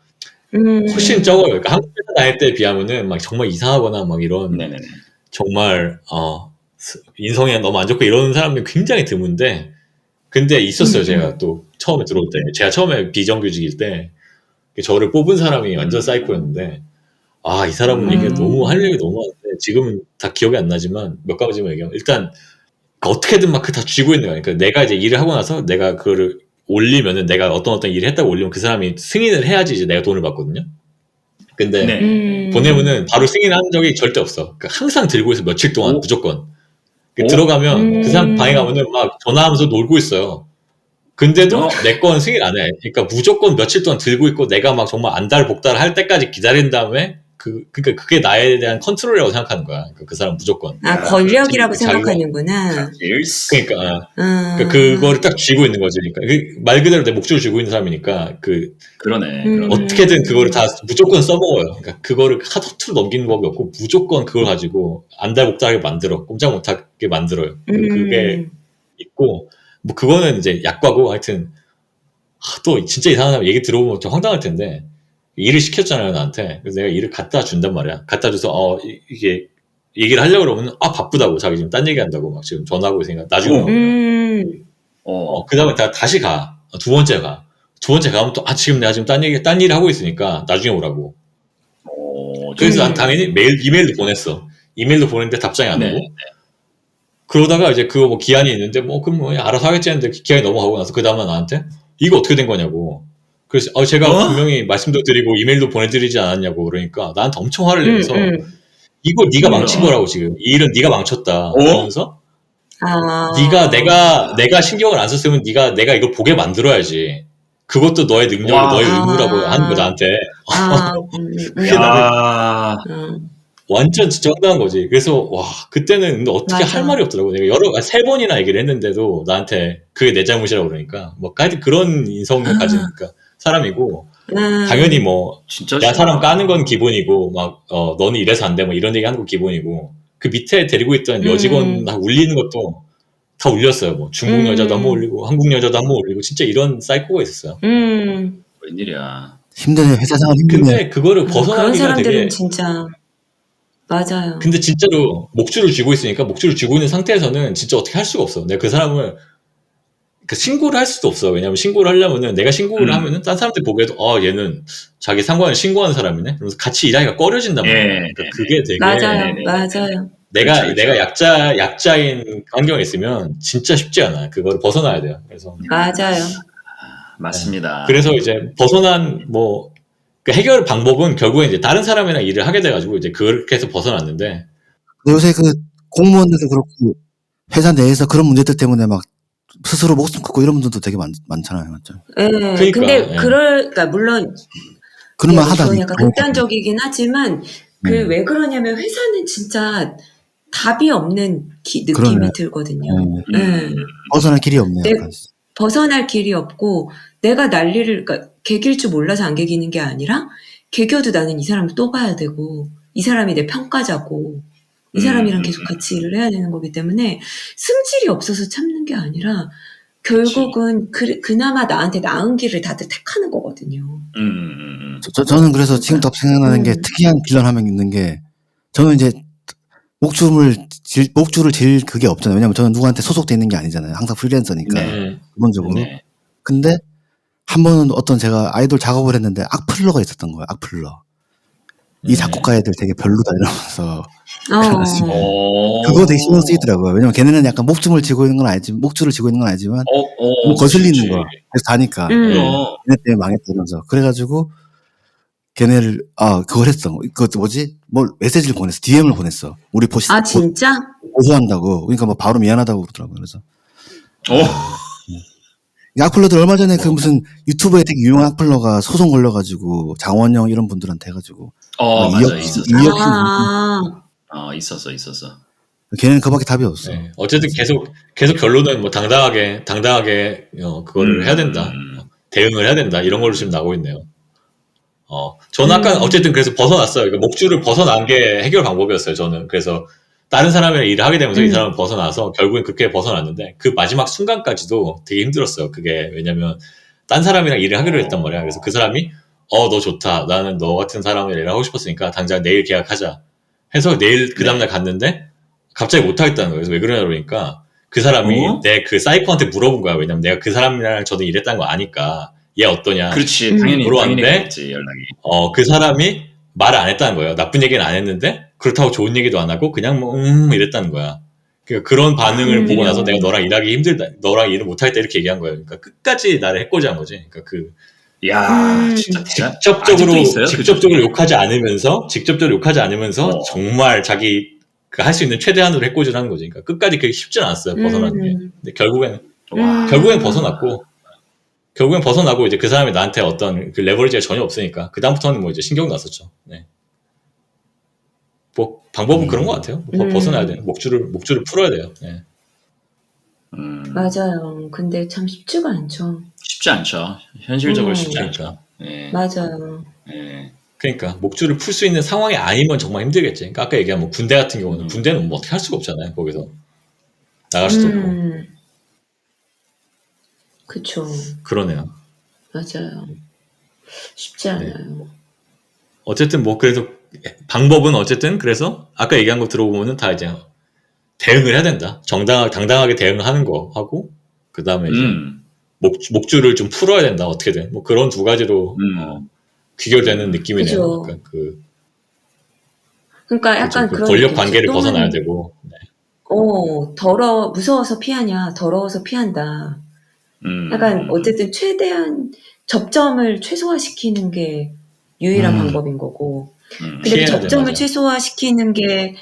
훨씬 적어요. 그러니까 한국 회사 다닐 때에 비하면은 막 정말 이상하거나 막 이런 정말 인성이 너무 안 좋고 이런 사람들이 굉장히 드문데 근데 있었어요. 제가 또 처음에 들어올 때 제가 처음에 비정규직일 때 저를 뽑은 사람이 완전 사이코였는데 이 사람은 이게 너무 할 얘기 너무 많은데 지금은 다 기억이 안 나지만 몇 가지만 얘기하면 일단 어떻게든 막 다 쥐고 있는 거야. 그러니까 내가 이제 일을 하고 나서 내가 그거를 올리면은 내가 어떤 일을 했다고 올리면 그 사람이 승인을 해야지 이제 내가 돈을 받거든요. 근데 보내면은 바로 승인한 적이 절대 없어. 그러니까 항상 들고 있어 며칠 동안 무조건. 들어가면 그 사람 방에 가면은 막 전화하면서 놀고 있어요. 근데도 내 건 승인 안 해. 그러니까 무조건 며칠 동안 들고 있고 내가 막 정말 안달복달 할 때까지 기다린 다음에 그러니까 그게 나에 대한 컨트롤이라고 생각하는 거야. 그 사람 무조건. 권력이라고 생각하는구나. 그러니까 그거를 딱 쥐고 있는 거지. 그러니까 말 그대로 내 목줄을 쥐고 있는 사람이니까 그러네. 어떻게든 그거를 다 무조건 써먹어요. 그러니까 그거를 허투루 넘기는 법이 없고 무조건 그걸 가지고 안달복달하게 만들어. 꼼짝 못하게 만들어요. 그게 있고 뭐 그거는 이제 약과고 하여튼 또 진짜 이상한 사람 얘기 들어보면 좀 황당할 텐데 일을 시켰잖아요 나한테. 그래서 내가 일을 갖다 준단 말이야. 갖다 줘서 이게 얘기를 하려고 그러면 바쁘다고 자기 지금 딴 얘기한다고 막 지금 전화하고 있으니까 나중에 그 다음에 다시 가. 두 번째 가면 또 지금 내가 지금 딴 일 하고 있으니까 나중에 오라고. 그래서 난 당연히 이메일도 보냈어. 이메일도 보냈는데 답장이 안 오고. 그러다가 이제 그거 뭐 기한이 있는데 그럼 뭐 알아서 하겠지 했는데 기한이 넘어가고 나서 그 다음날 나한테 이거 어떻게 된 거냐고. 그래서 제가 분명히 말씀도 드리고 이메일도 보내드리지 않았냐고 그러니까 나한테 엄청 화를 내면서 이걸 네가 망친 거라고 지금 이 일은 네가 망쳤다 그러면서 내가 신경을 안 썼으면 내가 이걸 보게 만들어야지. 그것도 너의 능력, 와. 너의 의무라고 하는 거 나한테. 그게 나는 야. 완전 진짜 황당한 거지. 그래서 와 그때는 근데 어떻게 맞아. 할 말이 없더라고. 내가 3번이나 얘기를 했는데도 나한테 그게 내 잘못이라고 그러니까 뭐 하여튼 그런 인성을 가진 사람이고 당연히 뭐 진짜 야 싫어. 사람 까는 건 기본이고 막 너는 이래서 안 돼 뭐 이런 얘기 하는 거 기본이고 그 밑에 데리고 있던 여직원 다 울리는 것도 다 울렸어요. 뭐 중국 여자도 한번 울리고 한국 여자도 한번 울리고 진짜 이런 사이코가 있었어요. 웬일이야. 힘드네. 회사 생활 힘드네. 근데 그거를 그런 벗어나기가 사람들은 되게 진짜 맞아요. 근데 진짜로 목줄을 쥐고 있으니까 목줄을 쥐고 있는 상태에서는 진짜 어떻게 할 수가 없어. 내가 그 사람을 신고를 할 수도 없어. 왜냐면 신고를 하려면은 내가 신고를 하면은 딴 사람들 보기에도 얘는 자기 상관을 신고하는 사람이네. 그러면서 같이 일하기가 꺼려진단 말이야. 그러니까 그게 되게 맞아요. 네네네. 맞아요. 내가 그렇죠. 내가 약자인 환경에 있으면 진짜 쉽지 않아. 그걸 벗어나야 돼요. 그래서 맞아요. 맞습니다. 그래서 이제 벗어난 그 해결 방법은 결국에 이제 다른 사람이랑 일을 하게 돼가지고 이제 그렇게 해서 벗어났는데 근데 요새 그 공무원들도 그렇고 회사 내에서 그런 문제들 때문에 막 스스로 목숨 끊고 이런 분들도 되게 많잖아요. 맞죠? 예. 그러니까, 근데 예. 그러니까 물론 그런 말 하다. 그건 약간 극단적이긴 하지만 왜 그러냐면 회사는 진짜 답이 없는 느낌이 그러네. 들거든요. 벗어날 길이 없네. 네. 약간. 벗어날 길이 없고 내가 난리를 그러니까 개길 줄 몰라서 안 개기는 게 아니라 개겨도 나는 이 사람을 또 봐야 되고 이 사람이 내 평가자고 이 사람이랑 계속 같이 일을 해야 되는 거기 때문에 승질이 없어서 참는 게 아니라 결국은 그나마 나한테 나은 길을 다들 택하는 거거든요. 저는 그래서 지금 더 생각나는 게 특이한 빌런 한 명 있는 게 저는 이제 목줄을 질 그게 없잖아요. 왜냐면 저는 누구한테 소속돼 있는 게 아니잖아요. 항상 프리랜서니까 기본적으로. 네. 근데 한 번은 어떤 제가 아이돌 작업을 했는데 악플러가 있었던 거예요. 악플러. 이 작곡가 애들 되게 별로다 이러면서 그거 되게 신경 쓰이더라고요. 왜냐면 걔네는 약간 목줄을 쥐고 있는 건 알지만 좀 거슬리는 그렇지. 거. 그래서 다니까 걔네 때문에 망했다 이러면서 그래가지고 걔네를 그걸 했어. 그것도 뭐지? 메시지를 보냈어. DM을 보냈어. 우리 진짜? 보수한다고. 그러니까 뭐 바로 미안하다고 그러더라고요. 그래서 이 악플러들 얼마 전에 그 무슨 유튜브에 되게 유명한 악플러가 소송 걸려가지고 장원영 이런 분들한테 해가지고 맞아 있었어. 2억 있었어. 걔는 그밖에 답이 없어. 네. 어쨌든 계속 결론은 뭐 당당하게 그거를 해야 된다. 대응을 해야 된다. 이런 걸로 지금 나오고 있네요. 저는 아까 어쨌든 그래서 벗어났어요. 그러니까 목줄을 벗어난 게 해결 방법이었어요. 저는 그래서 다른 사람이랑 일을 하게 되면서 이 사람을 벗어나서 결국엔 그렇게 벗어났는데 그 마지막 순간까지도 되게 힘들었어요. 그게 왜냐면 딴 사람이랑 일을 하기로 했단 말이야. 그래서 그 사람이 너 좋다. 나는 너 같은 사람이랑 일을 하고 싶었으니까 당장 내일 계약하자. 해서 내일 그 다음날 갔는데 갑자기 못하겠다는 거예요. 그래서 왜 그러냐 그러니까 그 사람이 내 그 사이코한테 물어본 거야. 왜냐면 내가 그 사람이랑 저는 일했다는 거 아니까 얘 어떠냐. 그렇지. 당연히 물어봤는데 연락이. 그 사람이 말을 안 했다는 거예요. 나쁜 얘기는 안 했는데 그렇다고 좋은 얘기도 안 하고 그냥 이랬다는 거야. 그러니까 그런 반응을 보고 나서 내가 너랑 일하기 힘들다. 너랑 일을 못하겠다 이렇게 얘기한 거예요. 그러니까 끝까지 나를 해코지한 거지. 그러니까 진짜 직접적으로 욕하지 않으면서 정말 자기 할 수 있는 최대한으로 해코지를 하는 거지. 그러니까 끝까지 그게 쉽진 않았어요. 벗어나는 게. 근데 결국엔 벗어나고 이제 그 사람이 나한테 어떤 그 레버리지가 전혀 없으니까 그 다음부터는 뭐 이제 신경 났었죠. 네. 뭐 방법은 그런 것 같아요. 벗어나야 돼요. 목줄을 풀어야 돼요. 네. 맞아요. 근데 참 쉽지가 않죠. 쉽지 않죠. 현실적으로 쉽지 않죠. 네. 맞아요. 네. 그러니까 목줄을 풀 수 있는 상황이 아니면 정말 힘들겠지. 그러니까 아까 얘기한 뭐 군대 같은 경우는 군대는 뭐 어떻게 할 수가 없잖아요. 거기서 나갈 수도 없고. 그쵸. 그러네요. 맞아요. 쉽지 않아요. 어쨌든 뭐 그래서 방법은 어쨌든 그래서 아까 얘기한 거 들어보면은 다 이제 대응을 해야 된다. 당당하게 대응을 하는 거 하고 그 다음에 이제 목줄을 좀 풀어야 된다. 어떻게든 뭐 그런 두 가지로 귀결되는 느낌이네요. 그러니까 약간 그 그런 권력 관계를 벗어나야 되고. 네. 무서워서 피하냐? 더러워서 피한다. 약간 어쨌든 최대한 접점을 최소화시키는 게 유일한 방법인 거고. 근데 그 접점을 최소화시키는 게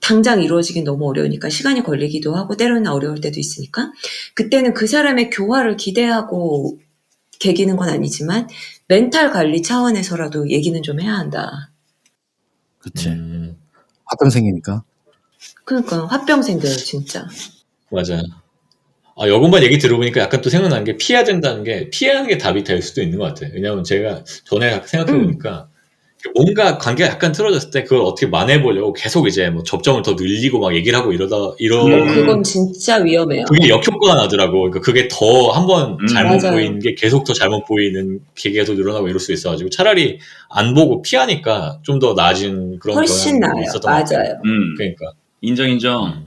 당장 이루어지긴 너무 어려우니까 시간이 걸리기도 하고 때로는 어려울 때도 있으니까 그때는 그 사람의 교화를 기대하고 개기는 건 아니지만 멘탈 관리 차원에서라도 얘기는 좀 해야 한다. 그치. 화병생이니까. 그러니까 화병생들 진짜. 맞아. 여건만 얘기 들어보니까 약간 또 생각나는 게 피해야 된다는 게 피하는 게 답이 될 수도 있는 것 같아요. 왜냐하면 제가 전에 생각해보니까 뭔가 관계가 약간 틀어졌을 때 그걸 어떻게 만회해보려고 계속 이제 뭐 접점을 더 늘리고 막 얘기를 하고 그건 진짜 위험해요. 그게 역효과가 나더라고. 그러니까 그게 더 한번 잘못 맞아요. 보이는 게 계속 더 잘못 보이는 게 계속 늘어나고 이럴 수 있어가지고 차라리 안 보고 피하니까 좀 더 나아진 그런 훨씬 경향이 나아요. 있었던 것 같아요. 맞아요. 그러니까. 인정.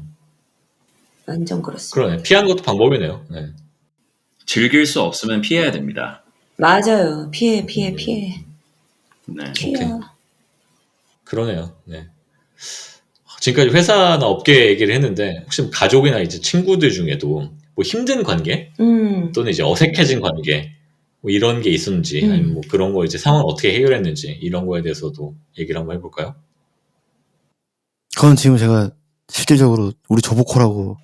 완전 그렇습니다. 그러네. 피하는 것도 방법이네요. 네. 즐길 수 없으면 피해야 됩니다. 맞아요. 피해. 네. 피해요. 그러네요. 네. 지금까지 회사나 업계 얘기를 했는데 혹시 뭐 가족이나 이제 친구들 중에도 뭐 힘든 관계 또는 이제 어색해진 관계 뭐 이런 게 있었는지 아니면 뭐 그런 거 이제 상황을 어떻게 해결했는지 이런 거에 대해서도 얘기를 한번 해볼까요? 그건 지금 제가 실질적으로 우리 조보코라고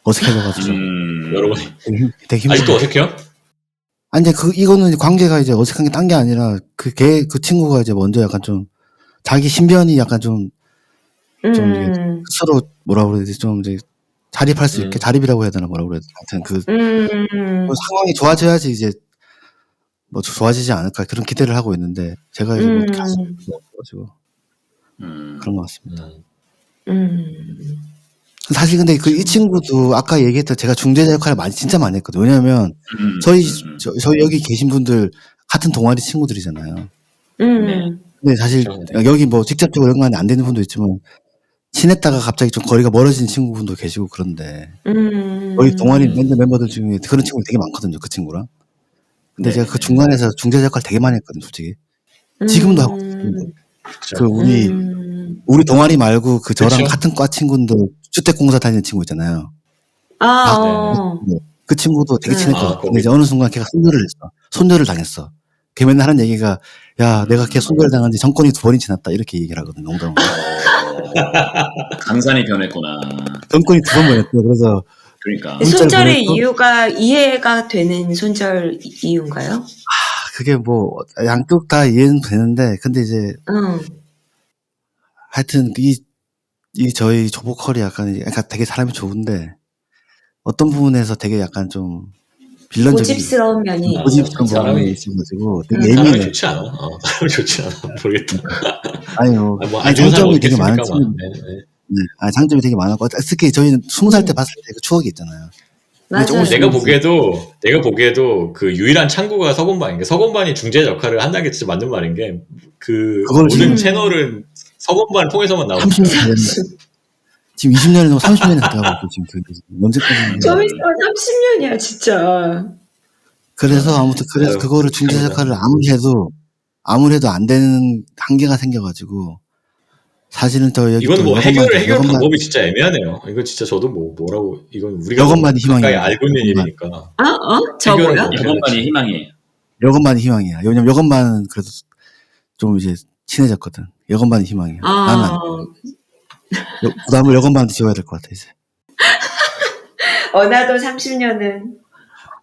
어색해져가지고 여러분 되게 아직도 힘들어요. 어색해요? 아니 이제 이거는 관계가 이제 어색한 게 딴 게 아니라 그 친구가 이제 먼저 약간 좀 자기 신변이 약간 좀 이게 스스로 뭐라 그래야 되지 좀 이제 자립할 수 있게 자립이라고 해야 되나 뭐라 그래야 되나 하여튼 그 상황이 좋아져야지 이제 뭐 좋아지지 않을까 그런 기대를 하고 있는데 제가 이제 뭐 어떻게 할 수 없어가지고 그런 것 같습니다. 사실 근데 이 친구도 아까 얘기했던 제가 중재자 역할을 진짜 많이 했거든요. 왜냐하면 저희 여기 계신 분들 같은 동아리 친구들이잖아요. 근데 사실 여기 뭐 직접적으로 연관이 안 되는 분도 있지만 친했다가 갑자기 좀 거리가 멀어진 친구분도 계시고 그런데 여기 동아리 멤버들 중에 그런 친구가 되게 많거든요. 그 친구랑. 근데 제가 그 중간에서 중재자 역할 되게 많이 했거든요. 솔직히. 지금도 하고 있는데. 그 우리 동아리 말고 그 저랑 그쵸? 같은 과 친구인데 주택공사 다니는 친구 있잖아요. 그 친구도 되게 친했거든. 근데 이제 어느 순간 걔가 손절을 당했어. 걔 맨날 하는 얘기가 야 내가 걔 손절 당한 지 정권이 2번이 지났다 이렇게 얘기를 하거든. 농담으로. 강산이 변했구나. 정권이 2번 변했대. 그래서 그러니까. 손절의 이유가 이해가 되는 손절 이유인가요? 그게 뭐 양쪽 다 이해는 되는데 근데 이제 하여튼 이 저희 조보컬이 약간 되게 사람이 좋은데 어떤 부분에서 되게 약간 좀 빌런적인 고집스러운 면이 고집스러운 부분이 있어가지고 되게 사람이 예민해. 좋지 않아. 사람이 좋지 않아. 모르겠다. 아니요. 안 좋은 사람 장점이 어떻게 되게 많은 있습니까? 친구. 네. 장점이 되게 많았고 특히 저희는 20살 때 봤을 때 그 추억이 있잖아요. 맞아요. 내가 보기에도 그 유일한 창구가 서건반인 게 서건반이 중재 역할을 한다는 게 진짜 맞는 말인 게 그 모든 채널은 서건반을 통해서만 나오니까. 30년 됐네. 지금 20년이 넘어 30년이 가까워 지금 언제까지? 저희 30년이야 진짜. 그래서 아무튼 그거를 중재 역할을 아무리 해도 안 되는 한계가 생겨가지고 사실은 저 여기 이거는 뭐 해결 방법이 진짜 애매하네요. 이거 진짜 저도 뭐라고 이건 우리가 여건만이 희망이에요. 알고 있는 일이니까. 저거요? 여건만이 희망이에요. 여건만이 희망이야. 왜냐면 여건만은 그래도 좀 이제 친해졌거든. 여건만이 희망이야. 나는 부담을 여건만한테 지워야 될 것 같아 이제. 나도 30년은.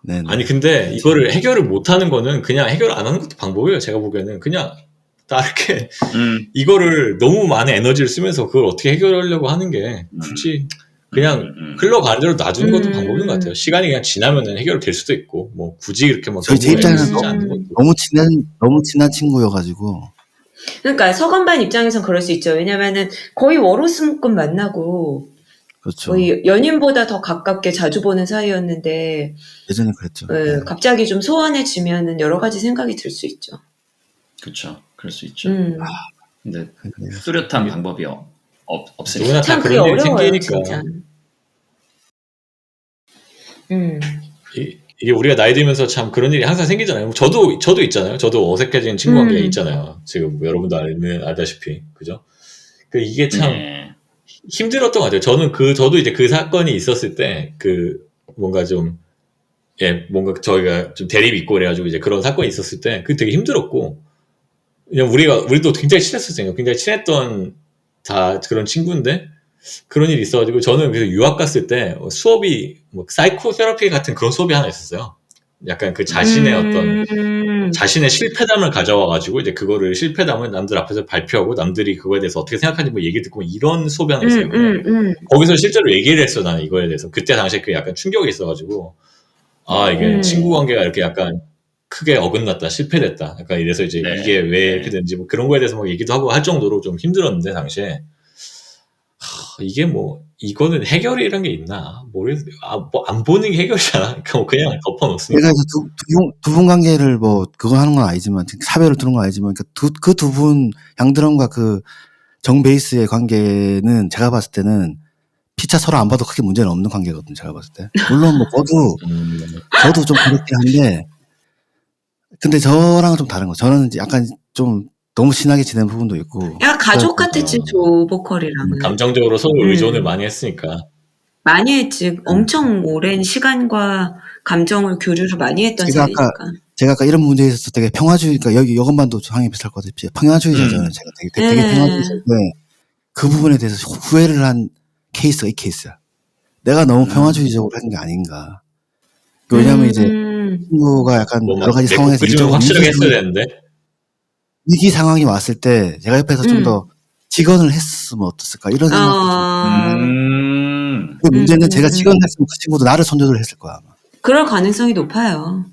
네. 아니 근데 이거를 해결을 못하는 거는 그냥 해결 안 하는 것도 방법이에요. 제가 보기에는 그냥 다르게 이거를 너무 많은 에너지를 쓰면서 그걸 어떻게 해결하려고 하는 게 굳이 그냥 흘러가는 대로 놔두는 것도 방법인 것 같아요. 시간이 그냥 지나면은 해결될 수도 있고 뭐 굳이 그렇게 막 제 입장에서는 쓰지 않는 것도. 너무 친한 친구여가지고. 그러니까 서건반 입장에선 그럴 수 있죠. 왜냐면은 거의 월화수목금 만나고 그렇죠. 거의 연인보다 더 가깝게 자주 보는 사이였는데 예전에 그랬죠. 네. 갑자기 좀 소원해지면은 여러 가지 생각이 들 수 있죠. 그렇죠. 그럴 수 있죠. 근데 뚜렷한 방법이 없으니까. 누구나 다 그런 일이 생기니까. 진짜. 이게 우리가 나이 들면서 참 그런 일이 항상 생기잖아요. 저도 있잖아요. 저도 어색해진 친구 관계가 있잖아요. 지금 여러분도 알다시피 그죠? 이게 참 힘들었던 것 같아요. 저도 이제 그 사건이 있었을 때 뭔가 좀 뭔가 저희가 좀 대립 있고 그래가지고 이제 그런 사건이 있었을 때 그게 되게 힘들었고 그냥 우리도 굉장히 친했었어요. 굉장히 친했던 다 그런 친구인데 그런 일이 있어가지고 저는 그래서 유학 갔을 때 수업이 뭐 사이코 테라피 같은 그런 수업이 하나 있었어요. 약간 그 자신의 어떤 자신의 실패담을 가져와가지고 이제 그거를 실패담을 남들 앞에서 발표하고 남들이 그거에 대해서 어떻게 생각하는지 뭐 얘기 듣고 뭐 이런 수업이 하나 있어요. 거기서 실제로 얘기를 했어 나는 이거에 대해서. 그때 당시에 그 약간 충격이 있어가지고 아 이게 친구 관계가 이렇게 약간 크게 어긋났다, 실패됐다. 약간 이래서 이제 네. 이게 왜 이렇게 되는지 뭐 그런 거에 대해서 막 얘기도 하고 할 정도로 좀 힘들었는데 당시에 이게 뭐 이거는 해결이란 게 있나? 모르겠. 뭐 안 보는 게 해결이잖아. 그냥 덮어놓습니다. 제가 이제 두 분 관계를 뭐 그거 하는 건 아니지만 사별을 두는 건 아니지만 그 두 분 양드럼과 그 정 베이스의 관계는 제가 봤을 때는 피차 서로 안 봐도 크게 문제는 없는 관계거든요. 제가 봤을 때. 물론 뭐 저도 좀 그렇긴 한데 근데 저랑은 좀 다른 거. 저는 약간 좀 너무 친하게 지낸 부분도 있고. 야 가족 같았지 조 보컬이랑은. 감정적으로 서로 의존을 많이 했으니까. 많이 했지. 엄청 오랜 시간과 감정을 교류를 많이 했던 사이니까. 제가 아까 이런 문제에 있어서 되게 평화주의, 그러니까 여기 이것만도 상황이 비슷할 것 같아요. 평화주의자잖아요. 제가 되게 평화주의자인데 그 부분에 대해서 후회를 한 케이스가 이 케이스야. 내가 너무 평화주의적으로 한 게 아닌가. 왜냐하면 이제 친구가 약간 뭐 여러 가지 상황에서 좀 확실하게 했어야 되는데 위기 상황이 왔을 때 제가 옆에서 좀 더 직언을 했으면 어땠을까 이런 생각도 좀. 근데 문제는 제가 직언을 했으면 그 친구도 나를 손절을 했을 거야 아마. 그럴 가능성이 높아요.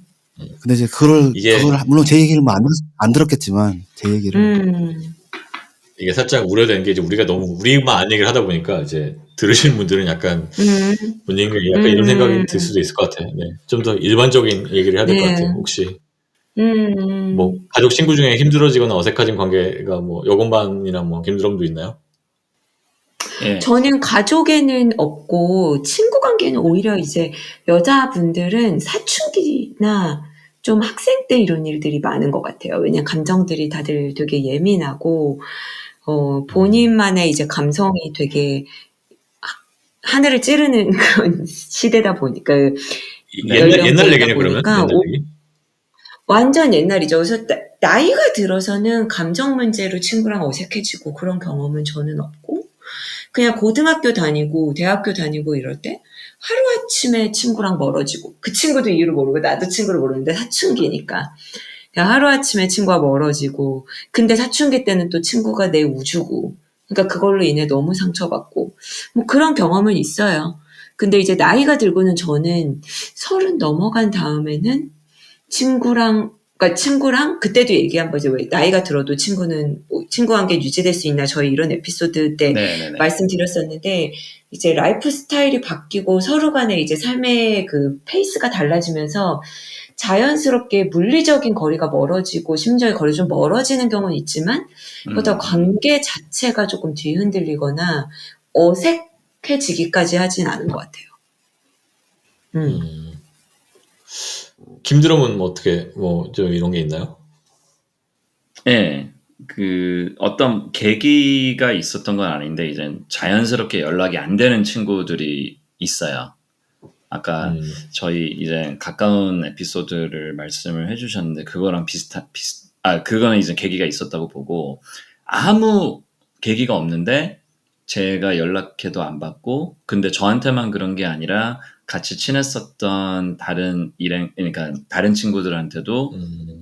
근데 이제 그걸 물론 제 얘기를 뭐 안 들었겠지만 제 얘기를 이게 살짝 우려되는 게 이제 우리가 너무 우리만 안 얘기를 하다 보니까 이제 들으시는 분들은 약간 본인에게 약간 이런 생각이 들 수도 있을 것 같아요. 네. 좀 더 일반적인 얘기를 해야 될 것 같아요. 혹시 뭐 가족 친구 중에 힘들어지거나 어색해진 관계가 뭐 여건반이나 뭐 김드럼도 있나요? 예. 저는 가족에는 없고 친구 관계는 오히려 이제 여자분들은 사춘기나 좀 학생 때 이런 일들이 많은 것 같아요. 왜냐면 감정들이 다들 되게 예민하고 본인만의 이제 감성이 되게 하늘을 찌르는 그런 시대다 보니까 옛날 얘기네 그러면? 옛날 얘기? 완전 옛날이죠. 그래서 나이가 들어서는 감정 문제로 친구랑 어색해지고 그런 경험은 저는 없고 그냥 고등학교 다니고 대학교 다니고 이럴 때 하루아침에 친구랑 멀어지고 그 친구도 이유를 모르고 나도 친구를 모르는데 사춘기니까 그냥 하루아침에 친구가 멀어지고 근데 사춘기 때는 또 친구가 내 우주고 그러니까 그걸로 인해 너무 상처받고 뭐 그런 경험은 있어요. 근데 이제 나이가 들고는 저는 30 넘어간 다음에는 친구랑 그때도 얘기한 거죠. 왜 나이가 들어도 친구는 뭐 친구 관계 유지될 수 있나 저희 이런 에피소드 때 말씀드렸었는데 이제 라이프 스타일이 바뀌고 서로 간에 이제 삶의 그 페이스가 달라지면서 자연스럽게 물리적인 거리가 멀어지고 심지어 거리 좀 멀어지는 경우는 있지만 그보다 관계 자체가 조금 뒤흔들리거나 어색해지기까지 하진 않은 것 같아요. 김드럼은 뭐 어떻게 뭐 좀 이런 게 있나요? 네, 그 어떤 계기가 있었던 건 아닌데 이제 자연스럽게 연락이 안 되는 친구들이 있어요. 아까 저희 이제 가까운 에피소드를 말씀을 해주셨는데 그거랑 그거는 이제 계기가 있었다고 보고 아무 계기가 없는데 제가 연락해도 안 받고 근데 저한테만 그런 게 아니라 같이 친했었던 그러니까 다른 친구들한테도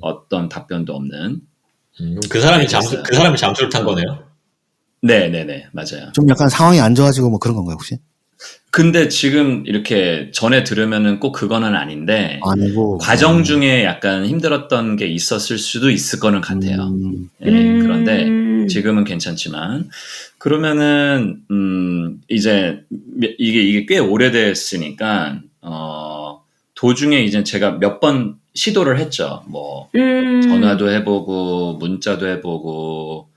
어떤 답변도 없는. 그 사람이 잠수를 탄 거네요. 네네네 맞아요. 좀 약간 상황이 안 좋아지고 뭐 그런 건가요 혹시? 근데 지금 이렇게 전에 들으면은 꼭 그거는 아닌데 아니고 과정 중에 약간 힘들었던 게 있었을 수도 있을 거는 같아요. 네, 그런데 지금은 괜찮지만 그러면은 이제 이게 꽤 오래됐으니까 도중에 이제 제가 몇 번 시도를 했죠. 뭐 전화도 해보고 문자도 해보고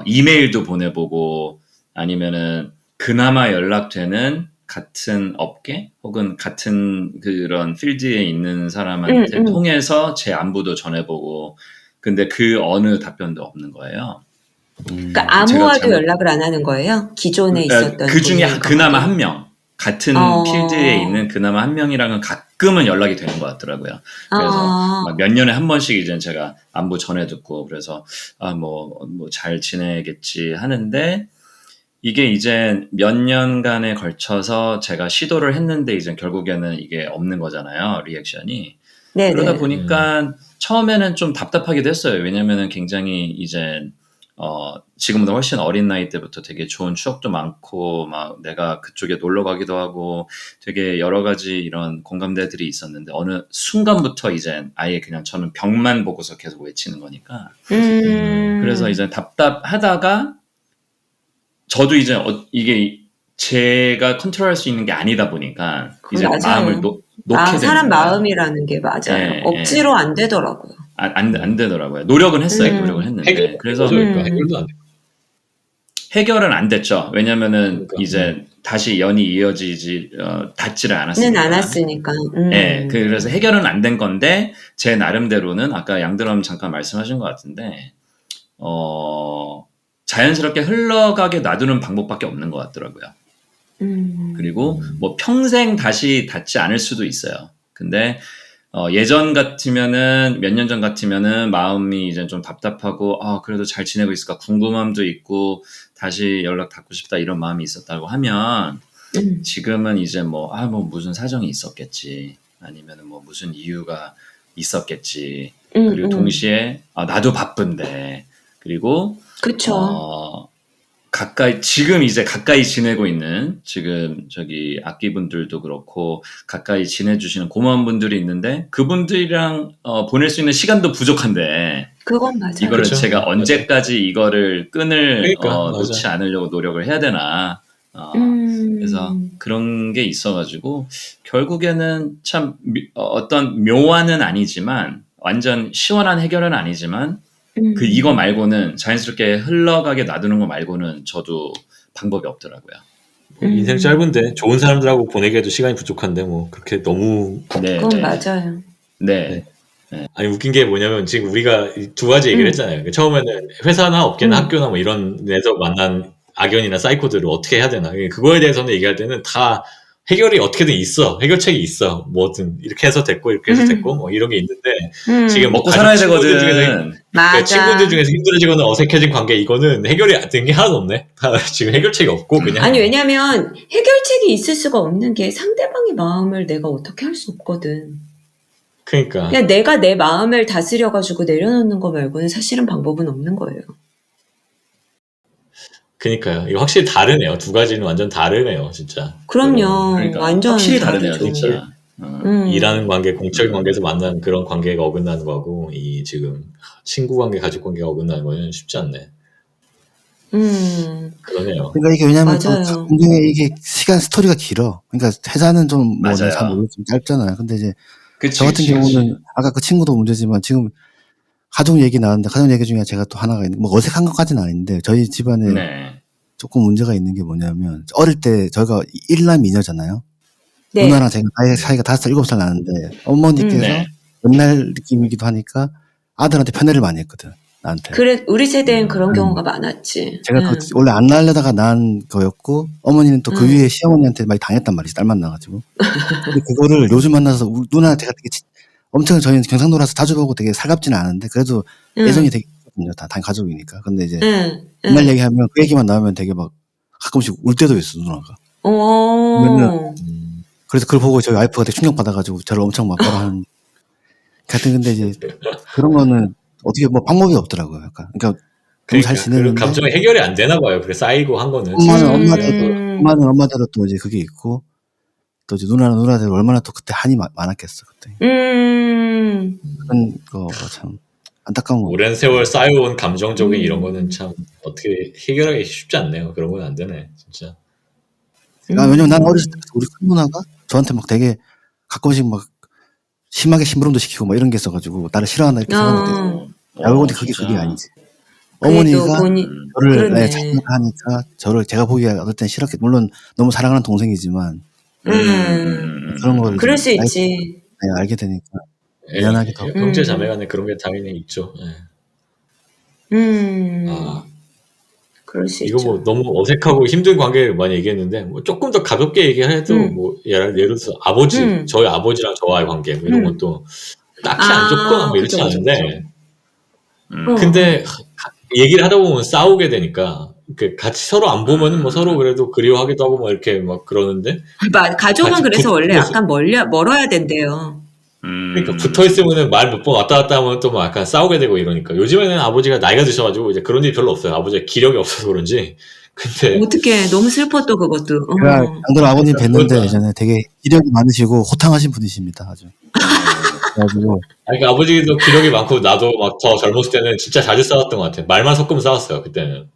이메일도 보내보고 아니면은 그나마 연락되는 같은 업계 혹은 같은 그런 필드에 있는 사람한테 통해서 제 안부도 전해보고 근데 그 어느 답변도 없는 거예요. 그러니까 아무와도 연락을 안 하는 거예요? 기존에 있었던 그 중에 그나마 한 명 같은 필드에 있는 그나마 한 명이랑은 가끔은 연락이 되는 것 같더라고요. 그래서 막 몇 년에 한 번씩 이제 제가 안부 전해 듣고 그래서 뭐 잘 지내겠지 하는데 이게 이제 몇 년간에 걸쳐서 제가 시도를 했는데 이제 결국에는 이게 없는 거잖아요. 리액션이. 네네. 그러다 보니까 처음에는 좀 답답하기도 했어요. 왜냐면은 굉장히 이제 지금보다 훨씬 어린 나이 때부터 되게 좋은 추억도 많고 막 내가 그쪽에 놀러 가기도 하고 되게 여러 가지 이런 공감대들이 있었는데 어느 순간부터 이제 아예 그냥 저는 벽만 보고서 계속 외치는 거니까 그래서 이제 답답하다가 저도 이제 이게 제가 컨트롤할 수 있는 게 아니다 보니까 이제 맞아요. 마음을 놓게 되는 사람 거예요. 마음이라는 게 맞아요. 네, 억지로 안 되더라고요. 안 되더라고요. 노력은 했어요. 노력을 했는데. 그래서 그러니까 해결도 안 돼. 해결은 안 됐죠. 왜냐면은 그러니까. 이제 다시 연이 이어지지 닿지를 는 않았으니까. 않았으니까. 네, 그래서 해결은 안 된 건데 제 나름대로는 아까 양드럼 잠깐 말씀하신 것 같은데 자연스럽게 흘러가게 놔두는 방법밖에 없는 것 같더라고요. 그리고 뭐 평생 다시 닿지 않을 수도 있어요. 근데 예전 같으면은 몇 년 전 같으면은 마음이 이제 좀 답답하고 그래도 잘 지내고 있을까 궁금함도 있고 다시 연락 닿고 싶다 이런 마음이 있었다고 하면 지금은 이제 뭐 무슨 사정이 있었겠지 아니면은 뭐 무슨 이유가 있었겠지 그리고 동시에 나도 바쁜데 그리고 그쵸. 지금 이제 가까이 지내고 있는 지금 저기 악기분들도 그렇고 가까이 지내주시는 고마운 분들이 있는데 그분들이랑 보낼 수 있는 시간도 부족한데 그건 맞아요. 이거를 그쵸. 제가 언제까지 이거를 끈을 그러니까, 놓지 않으려고 노력을 해야 되나 그래서 그런 게 있어가지고 결국에는 참 어떤 묘안은 아니지만 완전 시원한 해결은 아니지만 이거 말고는 자연스럽게 흘러가게 놔두는 거 말고는 저도 방법이 없더라고요. 인생 짧은데 좋은 사람들하고 보내기에도 시간이 부족한데 뭐 그렇게 너무 그건 맞아요. 네. 아니 웃긴 게 뭐냐면 지금 우리가 두 가지 얘기를 했잖아요. 처음에는 회사나 업계나 학교나 뭐 이런 데서 만난 악연이나 사이코들을 어떻게 해야 되나. 그거에 대해서는 얘기할 때는 다 해결이 어떻게든 있어. 해결책이 있어. 뭐든 이렇게 해서 됐고 이렇게 해서 됐고 뭐 이런 게 있는데 지금 먹고 가족 살아야 친구들 되거든. 맞아. 친구들 중에서 힘들어지거나 어색해진 관계 이거는 해결이 된 게 하나도 없네. 지금 해결책이 없고 그냥 아니 왜냐면 해결책이 있을 수가 없는 게 상대방의 마음을 내가 어떻게 할 수 없거든. 그러니까 그냥 내가 내 마음을 다스려가지고 내려놓는 거 말고는 사실은 방법은 없는 거예요. 그러니까요. 이거 확실히 다르네요. 두 가지는 완전 다르네요, 진짜. 그럼요. 그러니까 완전 확실히 다르네요, 다르죠. 진짜. 일하는 관계, 공적인 관계에서 만난 그런 관계가 어긋나는 거하고 이 지금 친구 관계, 가족 관계가 어긋나는 거는 쉽지 않네. 그러네요. 그러니까 이게 왜냐면 또 맞아요. 굉장히 이게 시간 스토리가 길어. 그러니까 회사는 좀 뭐 맞아요. 잘 모르겠지만 짧잖아요. 근데 이제 그치, 저 같은 그치, 그치. 경우는 아까 그 친구도 문제지만 지금 가족 얘기 나왔는데 가족 얘기 중에 제가 또 하나가 있는 뭐 어색한 것까지는 아닌데 저희 집안에 네. 조금 문제가 있는 게 뭐냐면 어릴 때 저희가 1남 2녀잖아요. 네. 누나랑 제가 사이가 5살, 7살 나는데 어머니께서 네. 옛날 느낌이기도 하니까 아들한테 편애를 많이 했거든. 나한테. 그래 우리 세대엔 그런 경우가 많았지. 제가 원래 안 낳으려다가 낳은 거였고 어머니는 또 그 위에 시어머니한테 많이 당했단 말이지. 딸만 나가지고. 근데 그거를 요즘 만나서 누나 제가 되게 엄청 저희는 경상도라서 자주 보고 되게 살갑지는 않은데 그래도 애정이 되게 있거든요. 다 가족이니까. 근데 이제 옛날 얘기하면 그 얘기만 나오면 되게 막 가끔씩 울 때도 있어 누나가. 그래서 그걸 보고 저희 와이프가 되게 충격받아가지고 저를 엄청 막 뭐라 하는. 같은 근데 이제 그런 거는 어떻게 뭐 방법이 없더라고요. 약간 그러니까 너무 잘 지내는데 감정이 해결이 안 되나 봐요. 그래 쌓이고 한 거는. 엄마는 엄마대로 또 이제 그게 있고 또 이제 누나는 누나대로 얼마나 또 그때 한이 많았겠어 그때. 그런 거 참 안타까운 거. 오랜 세월 쌓여온 감정적인 이런 거는 참 어떻게 해결하기 쉽지 않네요. 그런 건 안 되네, 진짜. 왜냐면 난 어렸을 때 우리 큰 누나가 저한테 막 되게 가끔씩 막 심하게 심부름도 시키고 막 이런 게 있어가지고 나를 싫어한다 이렇게 생각했는데 알고 보니 그게 아니지. 어머니가 저를 자녀하니까 저를 제가 보기에 어떨 땐 싫었겠. 물론 너무 사랑하는 동생이지만 그런 거를 그럴 수 있지. 알게 되니까 미안하기도 하고. 형제 자매간에 그런 게 당연히 있죠. 그럴 수 이거 있죠. 뭐 너무 어색하고 힘든 관계를 많이 얘기했는데 뭐 조금 더 가볍게 얘기해도 뭐 예를 들어서 아버지, 저희 아버지랑 저와의 관계 뭐 이런 것도 딱히 안 좋거나 뭐 이렇지 않은데 근데 얘기를 하다 보면 싸우게 되니까 같이 서로 안 보면은 뭐 서로 그래도 그리워하기도 하고 뭐 이렇게 막 그러는데 가족은 같이 그래서 원래 붙어 약간 멀어야 된대요. 그러니까 붙어 있으면은 말 몇 번 왔다 갔다 하면 또 막 약간 싸우게 되고 이러니까 요즘에는 아버지가 나이가 드셔가지고 이제 그런 일이 별로 없어요. 아버지가 기력이 없어서 그런지. 근데 어떻게 너무 슬퍼 또 그것도. 제가 양들 아버님 뵀는데 그러니까 예전에 되게 기력이 많으시고 호탕하신 분이십니다. 아주. 그래가지고 아니, 그러니까 아버지도 기력이 많고 나도 막 더 젊었을 때는 진짜 자주 싸웠던 것 같아요. 말만 섞으면 싸웠어요 그때는.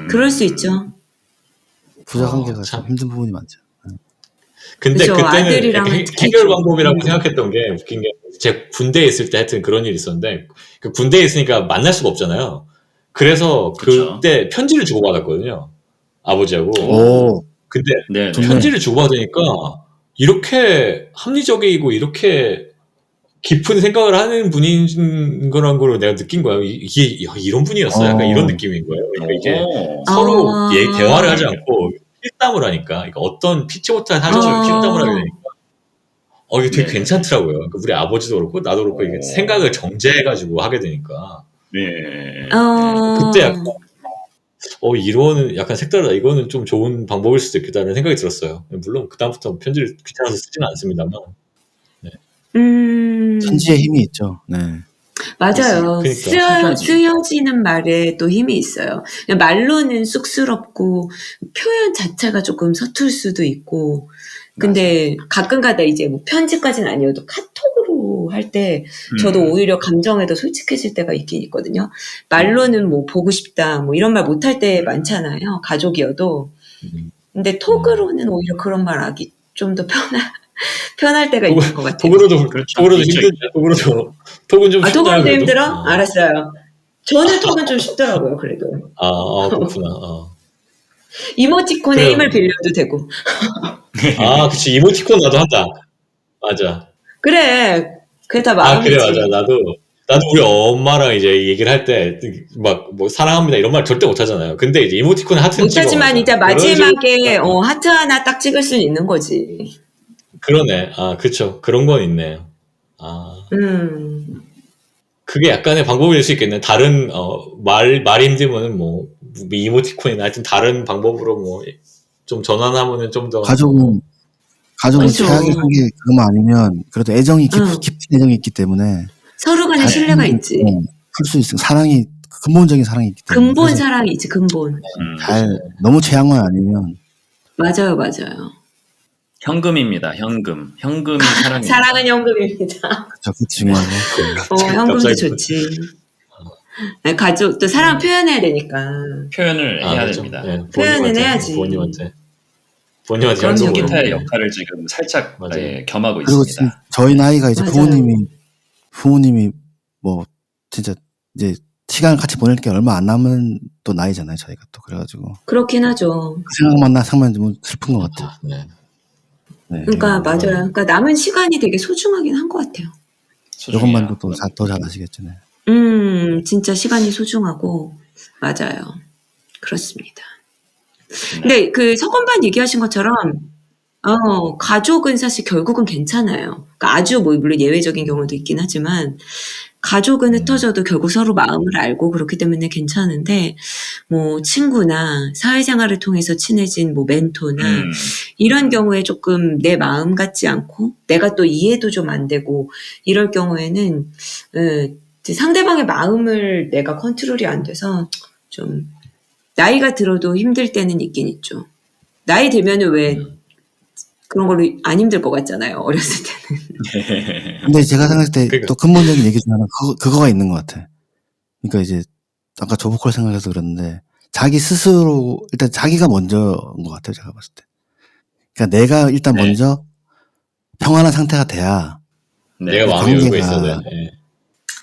그럴 수 있죠. 부자 관계가 참 참. 힘든 부분이 많죠. 근데 그죠. 그때는 아들이랑은 약간 특히 해결 좀. 방법이라고 생각했던 게 웃긴 게 제 군대에 있을 때 하여튼 그런 일이 있었는데 그 군대에 있으니까 만날 수가 없잖아요. 그래서 그쵸. 그때 편지를 주고받았거든요. 아버지하고. 오, 근데 네. 좋네. 편지를 주고받으니까 이렇게 합리적이고 이렇게 깊은 생각을 하는 분인 거란 걸 내가 느낀 거예요. 이게 이런 분이었어요. 약간 이런 느낌인 거예요. 그러니까 이게 서로 대화를 하지 않고 필담을 하니까 그러니까 어떤 피치 못한 사정을 필담을 하게 되니까 이게 되게 네. 괜찮더라고요. 그러니까 우리 아버지도 그렇고 나도 그렇고 이게 생각을 정제해가지고 하게 되니까 네. 그때 약간 이거는 약간 색다르다. 이거는 좀 좋은 방법일 수도 있겠다는 생각이 들었어요. 물론 그다음부터 편지를 귀찮아서 쓰지는 않습니다만. 네. 편지에 힘이 있죠. 네. 맞아요. 그러니까. 쓰여지는 말에 또 힘이 있어요. 말로는 쑥스럽고 표현 자체가 조금 서툴 수도 있고 근데 가끔가다 이제 뭐 편지까지는 아니어도 카톡으로 할 때 저도 오히려 감정에 더 솔직해질 때가 있긴 있거든요. 말로는 뭐 보고 싶다 뭐 이런 말 못할 때 많잖아요. 가족이어도. 근데 톡으로는 오히려 그런 말 하기 좀 더 편할 때가 있는 것 같아요. 톡으로도 그렇죠. 톡으로도 있죠, 힘들죠. 톡은 좀 쉽나요? 톡은 좀 그래도? 힘들어? 알았어요. 저는 톡은 좀 쉽더라고요. 그래도. 그렇구나. 이모티콘의 그래요. 힘을 빌려도 되고. 그치. 이모티콘 나도 한다. 맞아. 그래. 그게 다 마음이지. 그래, 맞아. 나도 우리 엄마랑 이제 얘기를 할 때, 막, 뭐, 사랑합니다. 이런 말 절대 못 하잖아요. 근데 이제 이모티콘에 하트는 찍어. 못하지만 맞아. 이제 그런 식으로 마지막에 하트 하나 딱 찍을 수는 있는 거지. 그러네. 그쵸. 그런 건 있네요. 그게 약간의 방법일 수 있겠네. 다른, 말이 힘들면은 뭐, 이모티콘이나 하여튼 다른 방법으로 뭐, 좀 전환하면은 좀 더. 가족은 그쵸. 최악의 한게 그것만 아니면 그래도 애정이 깊은 애정이 있기 때문에 서로 간에 신뢰가 있지. 풀 수 있어. 사랑이 근본적인 사랑이 있기 때문에. 근본 사랑이 있지. 근본. 너무 재앙만 아니면. 맞아요. 현금입니다. 현금이 사랑입니다. 사랑은 현금입니다. 그쵸, 그 중요하고. 현금도 좋지. 가족 또 사랑 표현해야 되니까. 표현을 해야 그렇죠. 됩니다. 네, 표현은 해야지. 부모님한테 그럼요. 현금으로. 기타의 역할을 지금 살짝 겸하고 그리고 지금 있습니다. 저희 나이가 이제 맞아요. 부모님이 뭐 진짜 이제 시간을 같이 보낼 게 얼마 안 남은 또 나이잖아요. 저희가 또 그래가지고 그렇긴 하죠. 그 생각만 하면 좀 슬픈 것 같아요. 네. 네. 그러니까 맞아요. 그러니까 남은 시간이 되게 소중하긴 한 것 같아요. 이것만도 또 더 잘 아시겠죠. 네. 진짜 시간이 소중하고 맞아요. 그렇습니다. 근데 그 서건반 얘기하신 것처럼 가족은 사실 결국은 괜찮아요. 그러니까 아주 뭐 물론 예외적인 경우도 있긴 하지만 가족은 흩어져도 결국 서로 마음을 알고 그렇기 때문에 괜찮은데 뭐 친구나 사회생활을 통해서 친해진 뭐 멘토나 이런 경우에 조금 내 마음 같지 않고 내가 또 이해도 좀 안 되고 이럴 경우에는 상대방의 마음을 내가 컨트롤이 안 돼서 좀 나이가 들어도 힘들 때는 있긴 있죠. 나이 들면은 왜 그런 걸로 안 힘들 것 같잖아요. 어렸을 때는. 근데 제가 생각할 때 또 근본적인 얘기 중에 하나 그거가 있는 것 같아. 그러니까 이제 아까 조보컬 생각해서 그랬는데 자기 스스로 일단 자기가 먼저인 것 같아요. 제가 봤을 때. 그러니까 내가 일단 먼저 평안한 상태가 돼야 내가 마음이 열고 있어야 돼.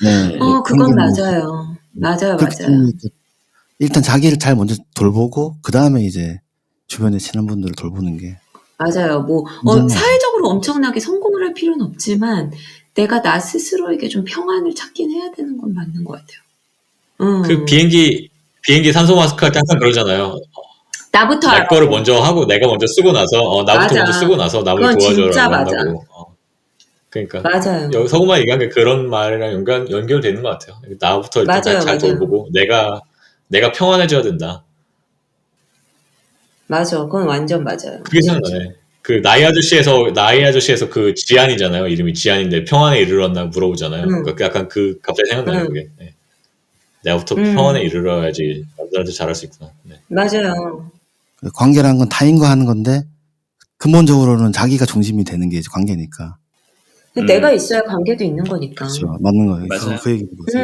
네. 그건 맞아요. 맞아요. 일단 자기를 잘 먼저 돌보고 그 다음에 이제 주변에 친한 분들을 돌보는 게 맞아요. 뭐 사회적으로 엄청나게 성공을 할 필요는 없지만 내가 나 스스로에게 좀 평안을 찾긴 해야 되는 건 맞는 것 같아요. 그 비행기 산소 마스크 할 때 항상 그러잖아요. 나부터 내 거를 먼저 하고 내가 먼저 쓰고 나서 나부터 먼저 쓰고 나서 남을 도와줘라고 한다고. 그러니까 맞아요. 서구만 얘기한 게 그런 말이랑 연결되는 것 같아요. 나부터 일단 잘 돌보고 내가 내가 평안해져야 된다. 맞아. 그건 완전 맞아요. 그게 생각나네. 그 나이 아저씨에서 그 지안이잖아요. 이름이 지안인데 평안에 이르렀나 물어보잖아요. 그러니까 약간 갑자기 생각나요. 그게. 네. 내가부터 평안에 이르러야지 남들한테 잘할 수 있구나. 네. 맞아요. 관계라는 건 타인과 하는 건데 근본적으로는 자기가 중심이 되는 게 이제 관계니까. 내가 있어야 관계도 있는 거니까. 그렇죠. 맞는 거예요. 맞아요. 그 얘기인 거죠.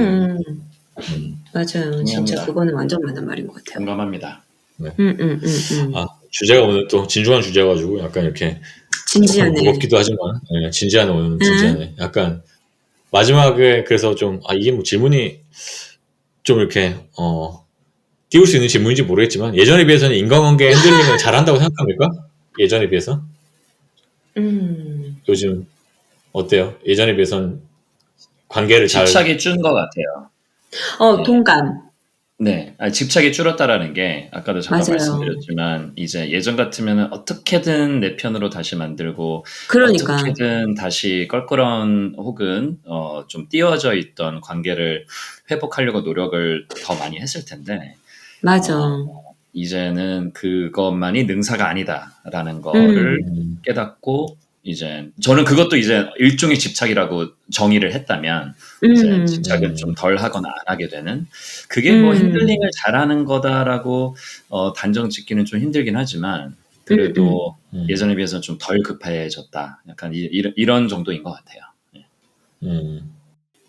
맞아요. 진짜 그거는 완전 맞는 말인 것 같아요. 공감합니다. 네. 아, 주제가 오늘 또 진중한 주제가지고 약간 이렇게 진지하네. 무겁기도 하지만 네, 진지하네 오늘 진지하네. 약간 마지막에 그래서 좀 이게 뭐 질문이 좀 이렇게 띄울 수 있는 질문인지 모르겠지만 예전에 비해서는 인간관계 핸들링을 잘한다고 생각합니까? 예전에 비해서? 요즘 어때요? 예전에 비해서는 관계를 잘 집착이 준 것 같아요. 동감. 네, 집착이 줄었다라는 게 아까도 잠깐 맞아요. 말씀드렸지만 이제 예전 같으면 어떻게든 내 편으로 다시 만들고 그러니까. 어떻게든 다시 껄끄러운 혹은 좀 띄어져 있던 관계를 회복하려고 노력을 더 많이 했을 텐데 맞아. 이제는 그것만이 능사가 아니다라는 거를 깨닫고 이제 저는 그것도 이제 일종의 집착이라고 정의를 했다면 이제 집착은 좀 덜 하거나 안 하게 되는 그게 뭐 핸들링을 잘하는 거다라고 단정 짓기는 좀 힘들긴 하지만 그래도 예전에 비해서 좀 덜 급해졌다. 약간 이런 정도인 것 같아요.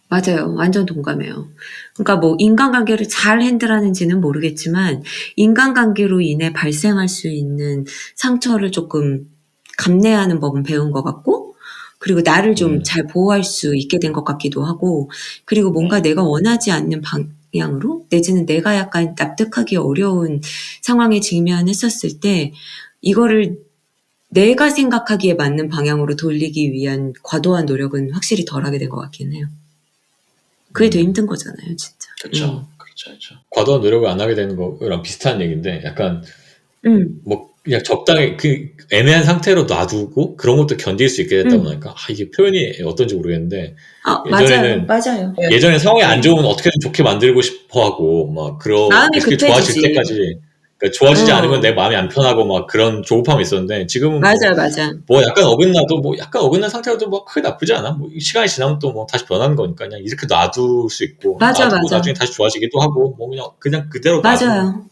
맞아요. 완전 동감해요. 그러니까 뭐 인간관계를 잘 핸들하는지는 모르겠지만 인간관계로 인해 발생할 수 있는 상처를 조금 감내하는 법은 배운 것 같고 그리고 나를 좀 잘 보호할 수 있게 된 것 같기도 하고 그리고 뭔가 내가 원하지 않는 방향으로 내지는 내가 약간 납득하기 어려운 상황에 직면했었을 때 이거를 내가 생각하기에 맞는 방향으로 돌리기 위한 과도한 노력은 확실히 덜하게 된 것 같긴 해요. 그게 더 힘든 거잖아요, 진짜. 그렇죠. 과도한 노력을 안 하게 되는 거랑 비슷한 얘기인데 약간 뭐 그냥 적당히 그 애매한 상태로 놔두고 그런 것도 견딜 수 있게 됐다고 하니까 이게 표현이 어떤지 모르겠는데 맞아요. 예전에 상황이 안 좋으면 어떻게든 좋게 만들고 싶어하고 막 마음이 그게 급해지지. 좋아질 때까지 그러니까 좋아지지 않으면 내 마음이 안 편하고 막 그런 조급함이 있었는데 지금은 맞아. 뭐 약간 어긋난 상태라도 뭐 크게 나쁘지 않아. 뭐 시간이 지나면 또 뭐 다시 변하는 거니까 그냥 이렇게 놔둘 수 있고 놔두고 나중에 다시 좋아지기도 하고 뭐 그냥 그대로 놔두고. 맞아요.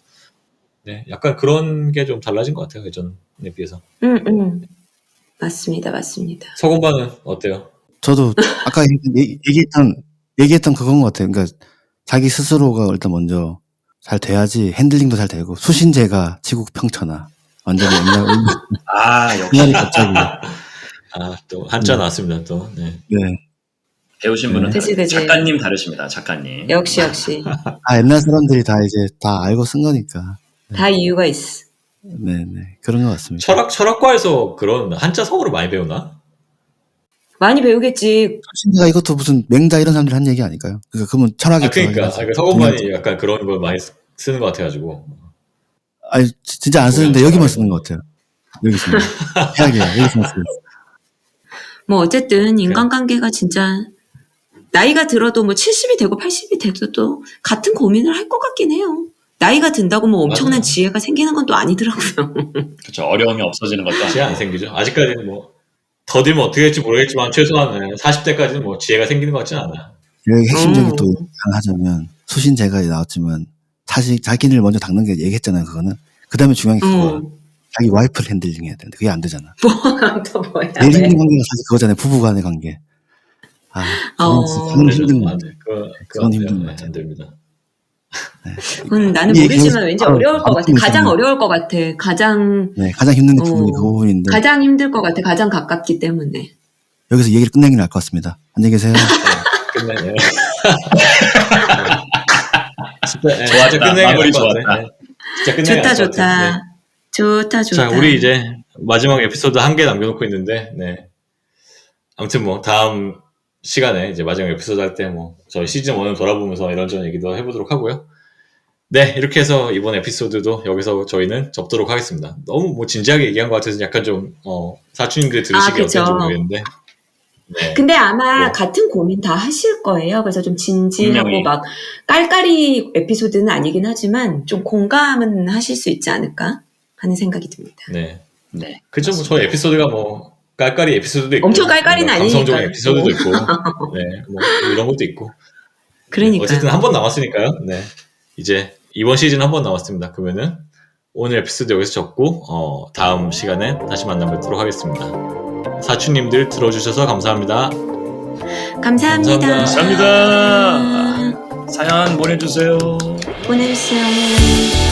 네, 약간 그런 게 좀 달라진 것 같아요 예전에 비해서. 맞습니다. 서건반은 어때요? 저도 아까 얘기했던 그건 것 같아요. 그러니까 자기 스스로가 일단 먼저 잘 돼야지 핸들링도 잘 되고 수신제가 치국평천하 완전히 역시 갑자기 또 한자 나왔습니다 또. 네. 배우신 분은 그치. 작가님 다르십니다. 작가님. 역시. 옛날 사람들이 다 이제 다 알고 쓴 거니까. 다 이유가 있어. 네네 그런 것 같습니다. 철학과에서 그런 한자 성어를 많이 배우나? 많이 배우겠지. 수신제가 이것도 무슨 맹자 이런 사람들이 한 얘기 아닐까요? 그러면 철학에 그러니까 서건반이 약간 그런 걸 많이 쓰는 것 같아가지고. 아니 진짜 안 쓰는데 여기만 쓰는 것 같아요. 여기서만 해야게요. 여기서만 쓰고 있어요. 뭐 어쨌든 인간관계가 진짜 나이가 들어도 뭐 70이 되고 80이 돼도 또 같은 고민을 할 것 같긴 해요. 나이가 든다고 뭐 엄청난 지혜가 생기는 건 또 아니더라고요. 그렇죠. 어려움이 없어지는 것도 아니고. 지혜 안 생기죠. 아직까지는 뭐 더디면 어떻게 될지 모르겠지만 최소한 40대까지는 뭐 지혜가 생기는 것 같지는 않아. 여기 핵심적인 또 하자면 수신제가 나왔지만 사실 자기를 먼저 닦는 게 얘기했잖아요. 그거는 그 다음에 중요한 게 그거야. 자기 와이프를 핸들링 해야 되는데 그게 안 되잖아. 또 뭐야? 제일 힘든 관계가 사실 그거잖아요. 부부간의 관계. 그건 힘든 것 같아요. 그건 힘든 것 같아요. 힘듭니다. 그건 나는 모르지만 왠지 어려울 것 같아. 가장 어려울 것 같아. 가장 힘든 부분이 그 부분인데. 가장 힘들 것 같아. 가장 가깝기 때문에. 여기서 얘기를 끝내는 게 나을 것 같습니다. 안녕히 계세요. 끝내네. 좋았다. 마무리 좋았다. 좋다. 자, 우리 이제 마지막 에피소드 1개 남겨놓고 있는데, 네. 아무튼 뭐 다음 시간에 이제 마지막 에피소드 할 때 뭐 저희 시즌 1을 돌아보면서 이런저런 얘기도 해보도록 하고요. 네, 이렇게 해서 이번 에피소드도 여기서 저희는 접도록 하겠습니다. 너무 뭐 진지하게 얘기한 것 같아서 약간 좀 사춘님들 들으시기 어떤지 모르겠는데. 네. 근데 아마 뭐. 같은 고민 다 하실 거예요. 그래서 좀 진지하고 분명히. 막 깔깔이 에피소드는 아니긴 하지만 좀 공감은 하실 수 있지 않을까 하는 생각이 듭니다. 네. 네. 그쵸. 뭐 저 에피소드가 뭐 깔깔이 에피소드도 있고, 엄청 깔깔이는 뭔가 감성적인 아니니까요. 에피소드도 있고, 네, 뭐 이런 것도 있고. 그러니까. 어쨌든 한 번 남았으니까요. 네. 이제 이번 시즌 한 번 남았습니다. 그러면은 오늘 에피소드 여기서 접고 다음 시간에 다시 만나뵙도록 하겠습니다. 사추님들 들어주셔서 감사합니다. 감사합니다. 감사합니다. 감사합니다. 사연 보내주세요. 보내주세요.